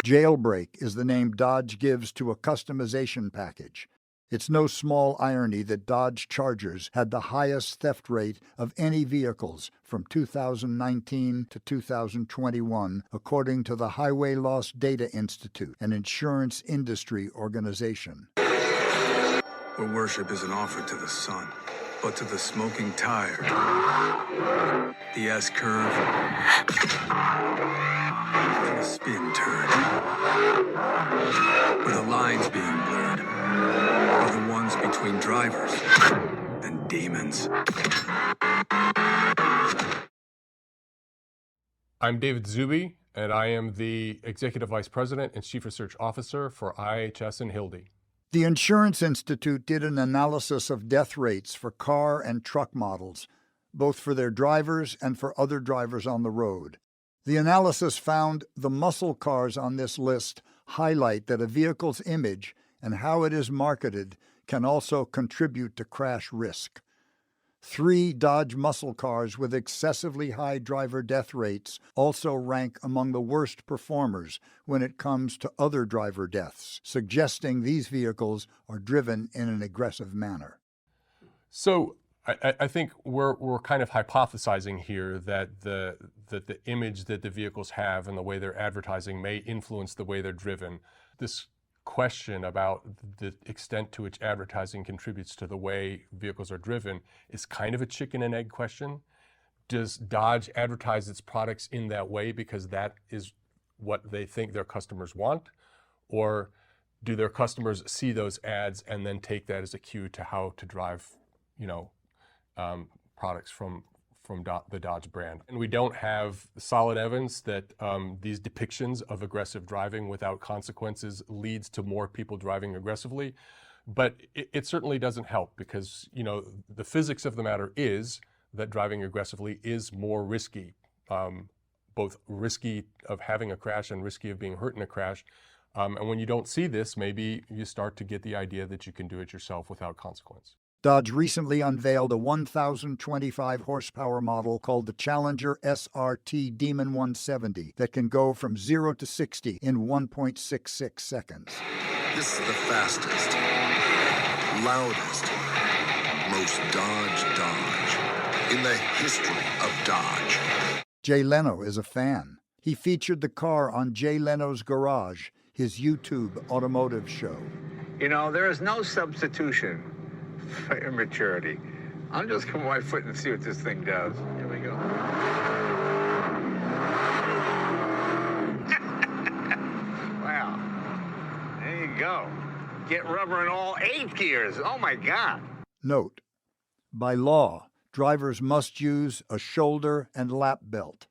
Jailbreak is the name Dodge gives to a customization package. It's no small irony that Dodge Chargers had the highest theft rate of any vehicles from 2019 to 2021, according to the Highway Loss Data Institute, an insurance industry organization. Where worship isn't offered to the sun, but to the smoking tire, the S-curve, and the spin turn, where the lines being blurred are the ones between drivers and demons. I'm David Zuby, and I am the Executive Vice President and Chief Research Officer for IHS and Hildy. The Insurance Institute did an analysis of death rates for car and truck models, both for their drivers and for other drivers on the road. The analysis found the muscle cars on this list highlight that a vehicle's image and how it is marketed can also contribute to crash risk. 3 Dodge muscle cars with excessively high driver death rates also rank among the worst performers when it comes to other driver deaths, suggesting these vehicles are driven in an aggressive manner. So I think we're kind of hypothesizing here that the image that the vehicles have and the way they're advertising may influence the way they're driven. This question about the extent to which advertising contributes to the way vehicles are driven is kind of a chicken and egg question. Does Dodge advertise its products in that way because that is what they think their customers want? Or do their customers see those ads and then take that as a cue to how to drive, products from the Dodge brand? And we don't have solid evidence that these depictions of aggressive driving without consequences leads to more people driving aggressively. But it certainly doesn't help because, the physics of the matter is that driving aggressively is more risky, both risky of having a crash and risky of being hurt in a crash. And when you don't see this, maybe you start to get the idea that you can do it yourself without consequence. Dodge recently unveiled a 1,025 horsepower model called the Challenger SRT Demon 170 that can go from 0 to 60 in 1.66 seconds. This is the fastest, loudest, most Dodge in the history of Dodge. Jay Leno is a fan. He featured the car on Jay Leno's Garage, his YouTube automotive show. There is no substitution for immaturity. I'm just going to put my foot and see what this thing does. Here we go. Wow. There you go. Get rubber in all 8 gears. Oh, my God. Note, by law, drivers must use a shoulder and lap belt.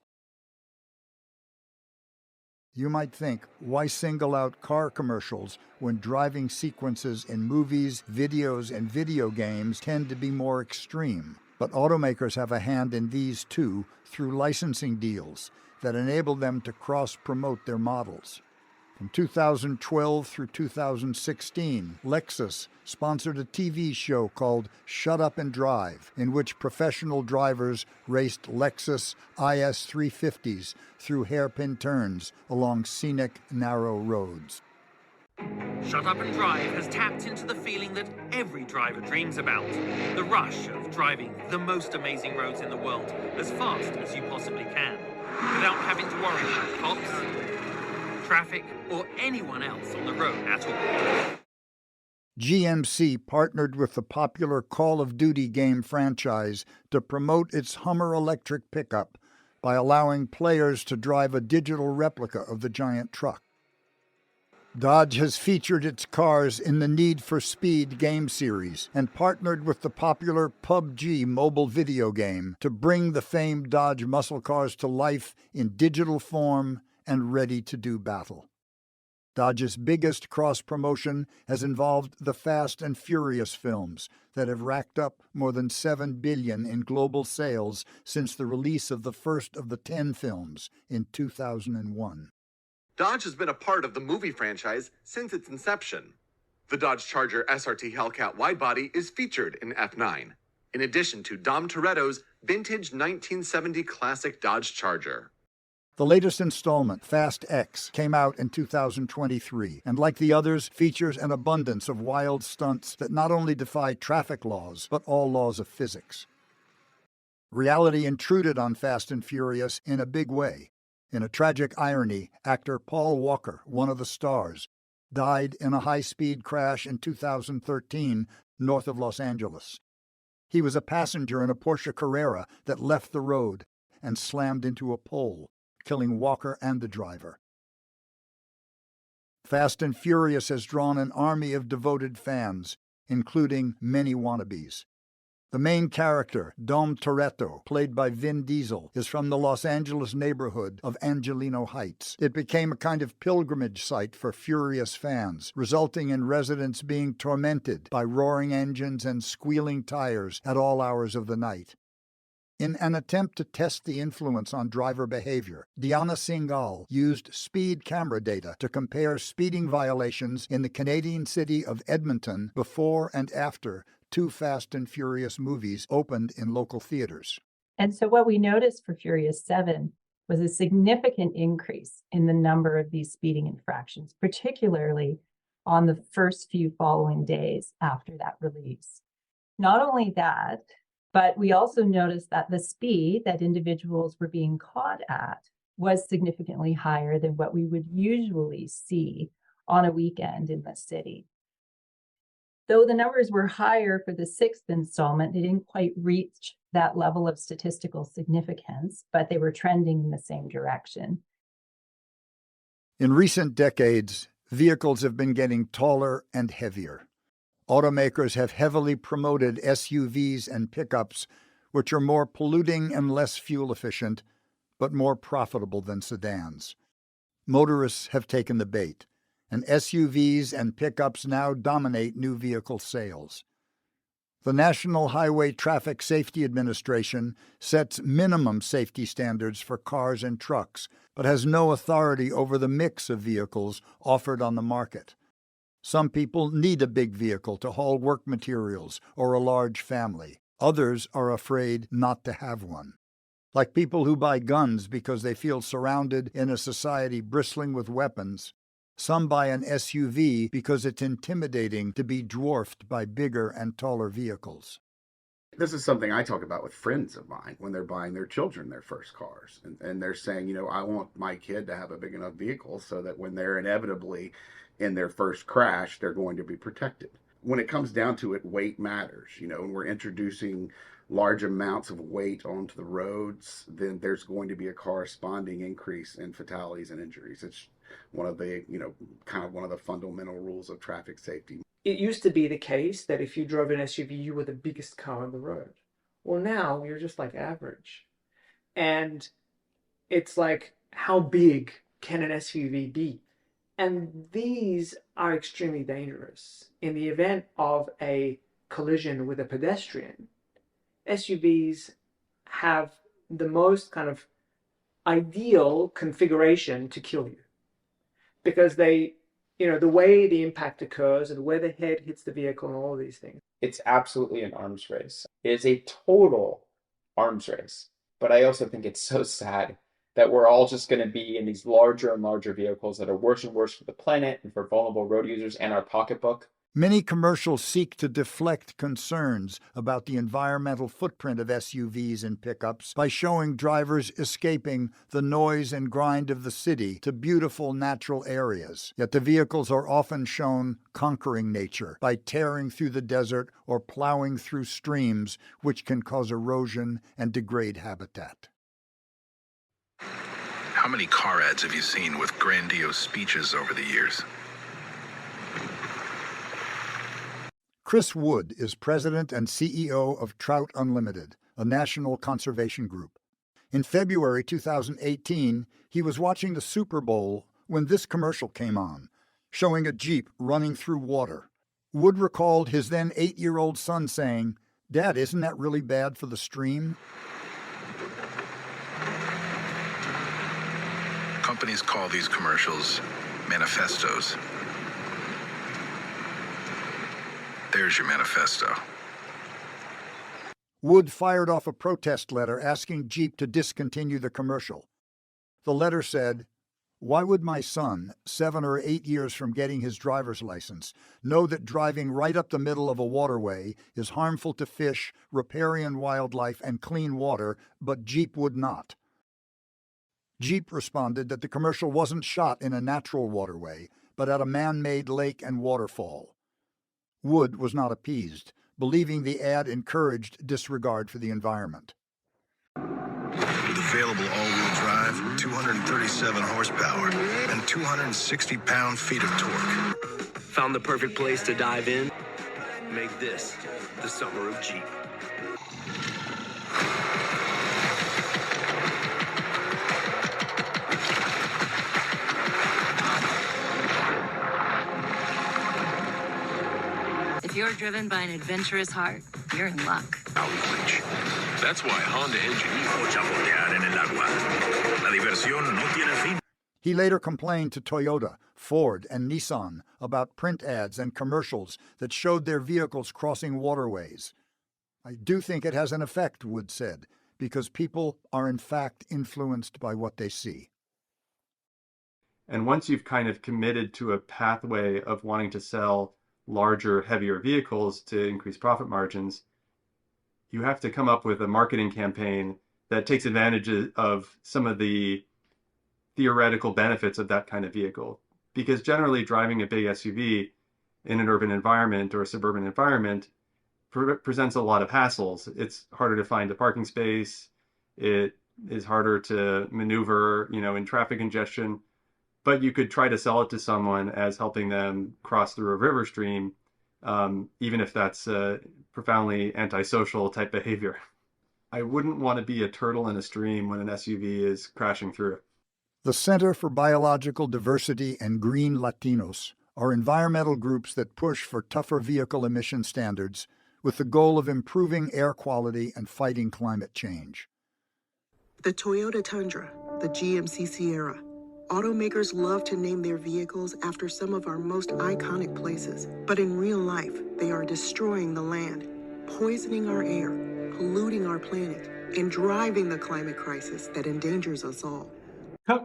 You might think, why single out car commercials when driving sequences in movies, videos, and video games tend to be more extreme? But automakers have a hand in these too through licensing deals that enable them to cross-promote their models. From 2012 through 2016, Lexus sponsored a TV show called Shut Up and Drive, in which professional drivers raced Lexus IS 350s through hairpin turns along scenic, narrow roads. Shut Up and Drive has tapped into the feeling that every driver dreams about. The rush of driving the most amazing roads in the world as fast as you possibly can, without having to worry about cops, traffic, or anyone else on the road at all. GMC partnered with the popular Call of Duty game franchise to promote its Hummer electric pickup by allowing players to drive a digital replica of the giant truck. Dodge has featured its cars in the Need for Speed game series and partnered with the popular PUBG mobile video game to bring the famed Dodge muscle cars to life in digital form and ready to do battle. Dodge's biggest cross-promotion has involved the Fast and Furious films that have racked up more than $7 billion in global sales since the release of the first of the 10 films in 2001. Dodge has been a part of the movie franchise since its inception. The Dodge Charger SRT Hellcat widebody is featured in F9, in addition to Dom Toretto's vintage 1970 classic Dodge Charger. The latest installment, Fast X, came out in 2023, and like the others, features an abundance of wild stunts that not only defy traffic laws, but all laws of physics. Reality intruded on Fast and Furious in a big way. In a tragic irony, actor Paul Walker, one of the stars, died in a high-speed crash in 2013 north of Los Angeles. He was a passenger in a Porsche Carrera that left the road and slammed into a pole, killing Walker and the driver. Fast and Furious has drawn an army of devoted fans, including many wannabes. The main character, Dom Toretto, played by Vin Diesel, is from the Los Angeles neighborhood of Angelino Heights. It became a kind of pilgrimage site for Furious fans, resulting in residents being tormented by roaring engines and squealing tires at all hours of the night. In an attempt to test the influence on driver behavior, Diana Singhal used speed camera data to compare speeding violations in the Canadian city of Edmonton before and after 2 Fast and Furious movies opened in local theaters. And so what we noticed for Furious 7 was a significant increase in the number of these speeding infractions, particularly on the first few following days after that release. Not only that, but we also noticed that the speed that individuals were being caught at was significantly higher than what we would usually see on a weekend in the city. Though the numbers were higher for the 6th installment, they didn't quite reach that level of statistical significance, but they were trending in the same direction. In recent decades, vehicles have been getting taller and heavier. Automakers have heavily promoted SUVs and pickups, which are more polluting and less fuel efficient, but more profitable than sedans. Motorists have taken the bait, and SUVs and pickups now dominate new vehicle sales. The National Highway Traffic Safety Administration sets minimum safety standards for cars and trucks, but has no authority over the mix of vehicles offered on the market. Some people need a big vehicle to haul work materials or a large family. Others are afraid not to have one. Like people who buy guns because they feel surrounded in a society bristling with weapons, some buy an SUV because it's intimidating to be dwarfed by bigger and taller vehicles. This is something I talk about with friends of mine when they're buying their children their first cars. And they're saying, I want my kid to have a big enough vehicle so that when they're inevitably in their first crash, they're going to be protected. When it comes down to it, weight matters. When we're introducing large amounts of weight onto the roads, then there's going to be a corresponding increase in fatalities and injuries. It's one of the, kind of one of the fundamental rules of traffic safety. It used to be the case that if you drove an SUV, you were the biggest car on the road. Well, now you're just like average. And it's like, how big can an SUV be? And these are extremely dangerous. In the event of a collision with a pedestrian, SUVs have the most kind of ideal configuration to kill you, because they, the way the impact occurs and where the head hits the vehicle and all of these things. It's absolutely an arms race. It is a total arms race. But I also think it's so sad that we're all just going to be in these larger and larger vehicles that are worse and worse for the planet and for vulnerable road users and our pocketbook. Many commercials seek to deflect concerns about the environmental footprint of SUVs and pickups by showing drivers escaping the noise and grind of the city to beautiful natural areas. Yet the vehicles are often shown conquering nature by tearing through the desert or plowing through streams, which can cause erosion and degrade habitat. How many car ads have you seen with grandiose speeches over the years? Chris Wood is president and CEO of Trout Unlimited, a national conservation group. In February 2018, he was watching the Super Bowl when this commercial came on, showing a Jeep running through water. Wood recalled his then 8-year-old son saying, "Dad, isn't that really bad for the stream?" Companies call these commercials manifestos. There's your manifesto. Wood fired off a protest letter asking Jeep to discontinue the commercial. The letter said, "Why would my son, 7 or 8 years from getting his driver's license, know that driving right up the middle of a waterway is harmful to fish, riparian wildlife, and clean water, but Jeep would not?" Jeep responded that the commercial wasn't shot in a natural waterway, but at a man-made lake and waterfall. Wood was not appeased, believing the ad encouraged disregard for the environment. With available all-wheel drive, 237 horsepower, and 260 pound-feet of torque. Found the perfect place to dive in? Make this the summer of Jeep. If you're driven by an adventurous heart, you're in luck. Outreach. That's why Honda engineers chapotear en el agua. La diversión no tiene fin. He later complained to Toyota, Ford, and Nissan about print ads and commercials that showed their vehicles crossing waterways. "I do think it has an effect," Wood said, because people are in fact influenced by what they see. And once you've kind of committed to a pathway of wanting to sell larger, heavier vehicles to increase profit margins, you have to come up with a marketing campaign that takes advantage of some of the theoretical benefits of that kind of vehicle. Because generally driving a big SUV in an urban environment or a suburban environment presents a lot of hassles. It's harder to find a parking space. It is harder to maneuver, in traffic congestion. But you could try to sell it to someone as helping them cross through a river stream, even if that's profoundly antisocial type behavior. I wouldn't want to be a turtle in a stream when an SUV is crashing through. The Center for Biological Diversity and Green Latinos are environmental groups that push for tougher vehicle emission standards with the goal of improving air quality and fighting climate change. The Toyota Tundra, the GMC Sierra. Automakers love to name their vehicles after some of our most iconic places, but in real life, they are destroying the land, poisoning our air, polluting our planet, and driving the climate crisis that endangers us all.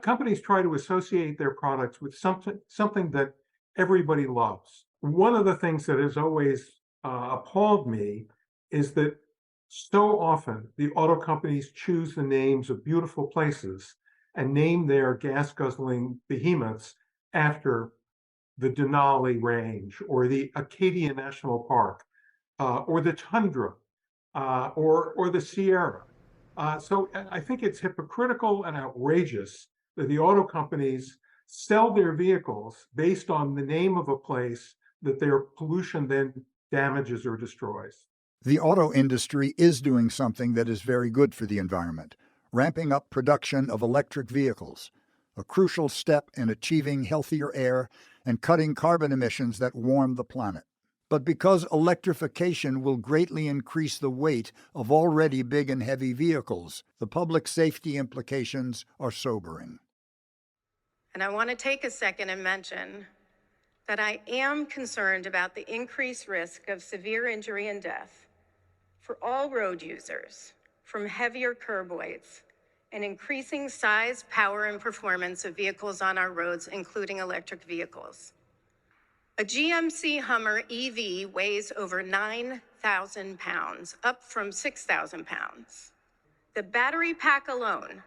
Companies try to associate their products with something that everybody loves. One of the things that has always appalled me is that so often the auto companies choose the names of beautiful places and name their gas-guzzling behemoths after the Denali Range or the Acadia National Park or the Tundra or the Sierra. So I think it's hypocritical and outrageous that the auto companies sell their vehicles based on the name of a place that their pollution then damages or destroys. The auto industry is doing something that is very good for the environment, ramping up production of electric vehicles. a crucial step in achieving healthier air and cutting carbon emissions that warm the planet. But because electrification will greatly increase the weight of already big and heavy vehicles, the public safety implications are sobering. And I want to take a second and mention that I am concerned about the increased risk of severe injury and death for all road users from heavier curb weights and increasing size, power, and performance of vehicles on our roads, including electric vehicles. A GMC Hummer EV weighs over 9,000 pounds, up from 6,000 pounds. The battery pack alone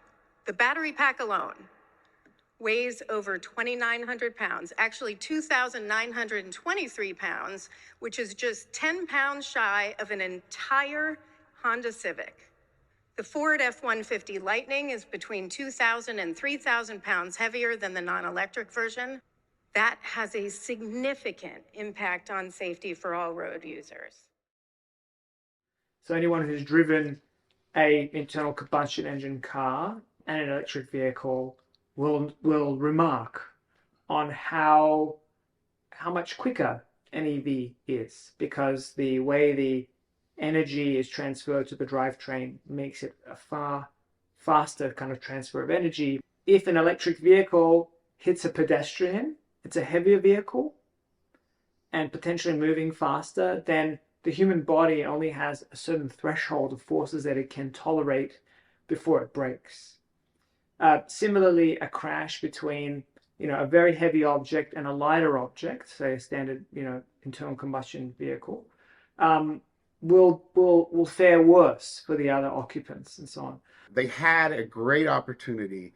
weighs over 2,900 pounds, actually 2,923 pounds, which is just 10 pounds shy of an entire Honda Civic. The Ford F-150 Lightning is between 2,000 and 3,000 pounds heavier than the non-electric version. That has a significant impact on safety for all road users. So anyone who's driven a internal combustion engine car and an electric vehicle will remark on how much quicker an EV is, because the way the energy is transferred to the drivetrain makes it a far faster kind of transfer of energy. If an electric vehicle hits a pedestrian, it's a heavier vehicle and potentially moving faster, then the human body only has a certain threshold of forces that it can tolerate before it breaks. Similarly, a crash between a very heavy object and a lighter object, say a standard internal combustion vehicle, will fare worse for the other occupants and so on. They had a great opportunity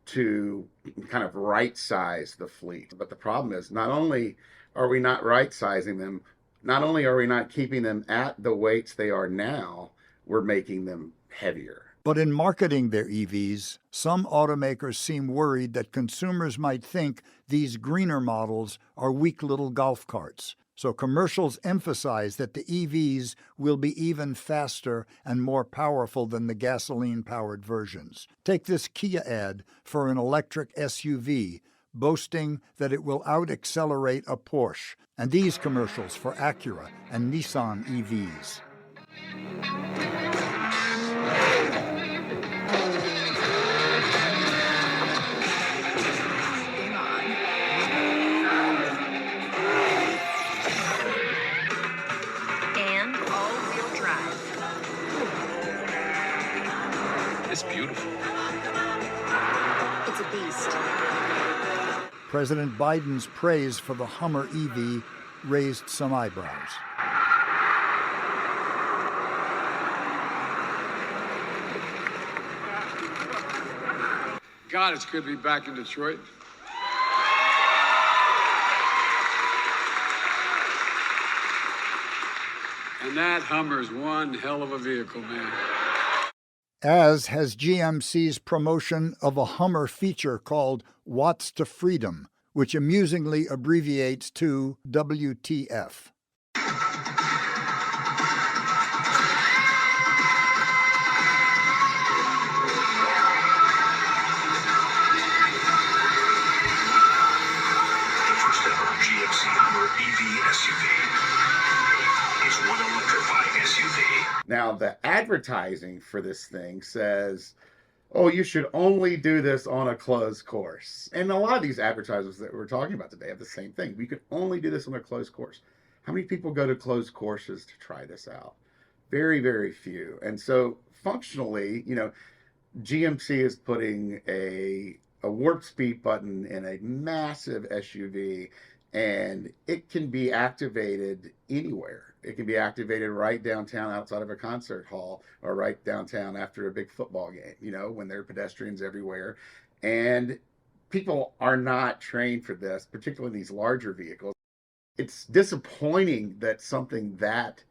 to kind of right-size the fleet. But the problem is, not only are we not right-sizing them, not only are we not keeping them at the weights they are now, we're making them heavier. But in marketing their EVs, some automakers seem worried that consumers might think these greener models are weak little golf carts. So commercials emphasize that the EVs will be even faster and more powerful than the gasoline-powered versions. Take this Kia ad for an electric SUV, boasting that it will out-accelerate a Porsche, and these commercials for Acura and Nissan EVs. It's beautiful. It's a beast. President Biden's praise for the Hummer EV raised some eyebrows. God, it's good to be back in Detroit. And that Hummer's one hell of a vehicle, man. As has GMC's promotion of a Hummer feature called Watts to Freedom, which amusingly abbreviates to WTF. First ever GMC Hummer EV SUV is one electrified SUV. Now, the advertising for this thing says, oh, you should only do this on a closed course. And a lot of these advertisers that we're talking about today have the same thing. We could only do this on a closed course. How many people go to closed courses to try this out? Very, very few. And so functionally, GMC is putting a warp speed button in a massive SUV, and it can be activated anywhere. It can be activated right downtown outside of a concert hall, or right downtown after a big football game, when there are pedestrians everywhere. And people are not trained for this, particularly in these larger vehicles. It's disappointing that something that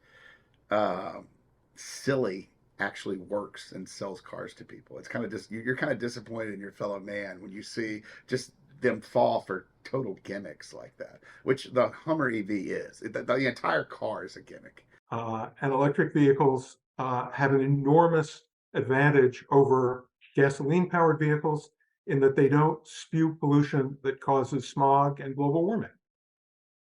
silly actually works and sells cars to people. It's kind of you're kind of disappointed in your fellow man when you see just them fall for total gimmicks like that, which the Hummer EV is. The entire car is a gimmick. And electric vehicles have an enormous advantage over gasoline-powered vehicles in that they don't spew pollution that causes smog and global warming.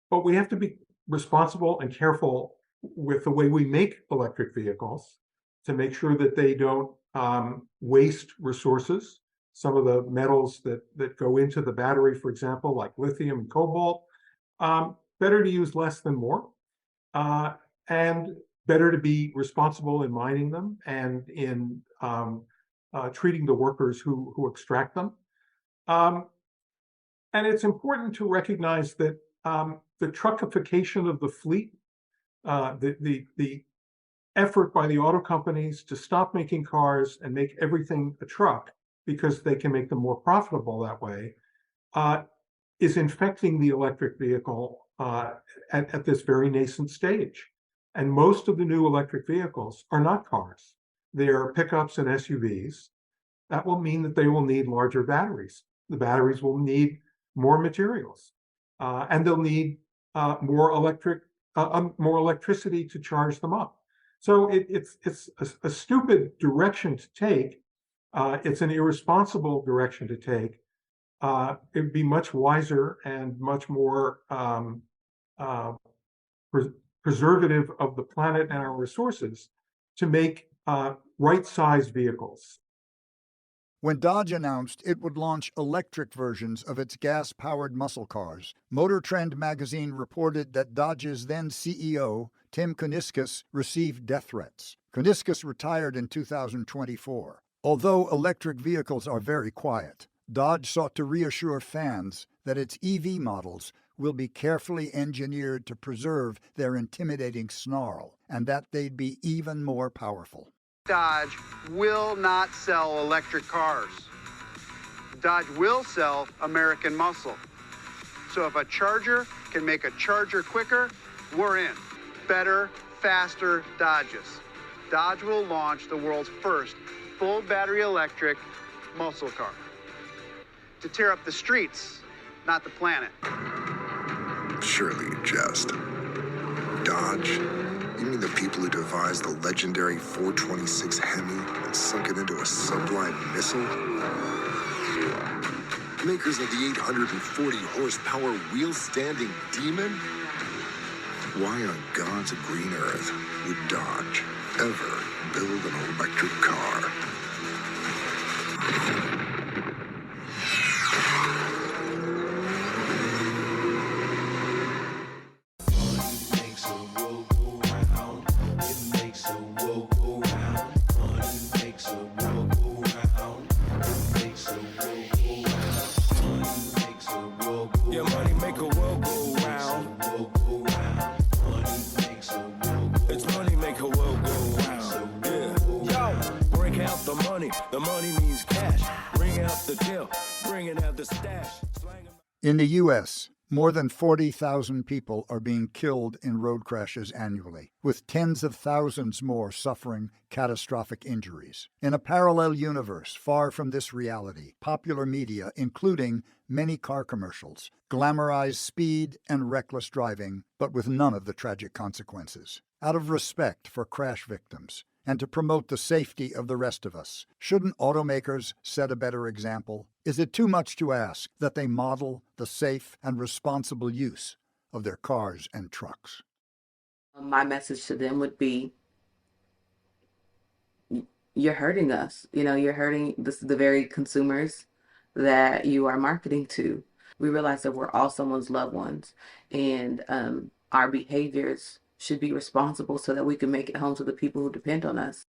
But we have to be responsible and careful with the way we make electric vehicles to make sure that they don't waste resources. Some of the metals that go into the battery, for example, like lithium and cobalt, better to use less than more, and better to be responsible in mining them and in treating the workers who extract them. And it's important to recognize that the truckification of the fleet, the effort by the auto companies to stop making cars and make everything a truck because they can make them more profitable that way, is infecting the electric vehicle at this very nascent stage. And most of the new electric vehicles are not cars. They are pickups and SUVs. That will mean that they will need larger batteries. The batteries will need more materials, and they'll need more electricity to charge them up. So it's a stupid direction to take. It's an irresponsible direction to take. It would be much wiser and much more preservative of the planet and our resources to make right-sized vehicles. When Dodge announced it would launch electric versions of its gas-powered muscle cars, Motor Trend magazine reported that Dodge's then CEO, Tim Kuniskis, received death threats. Kuniskis retired in 2024. Although electric vehicles are very quiet, Dodge sought to reassure fans that its EV models will be carefully engineered to preserve their intimidating snarl, and that they'd be even more powerful. Dodge will not sell electric cars. Dodge will sell American muscle. So if a Charger can make a Charger quicker, we're in. Better, faster Dodges. Dodge will launch the world's first full battery electric muscle car. To tear up the streets, not the planet. Surely you jest. Dodge? You mean the people who devised the legendary 426 Hemi and sunk it into a sublime missile? Makers of the 840 horsepower wheel-standing Demon? Why on God's green earth would Dodge ever build an electric car? In the U.S., more than 40,000 people are being killed in road crashes annually, with tens of thousands more suffering catastrophic injuries. In a parallel universe far from this reality, popular media, including many car commercials, glamorize speed and reckless driving, but with none of the tragic consequences. Out of respect for crash victims, and to promote the safety of the rest of us, shouldn't automakers set a better example? Is it too much to ask that they model the safe and responsible use of their cars and trucks? My message to them would be, you're hurting us. You're hurting the very consumers that you are marketing to. We realize that we're all someone's loved ones, and our behaviors should be responsible so that we can make it home to the people who depend on us.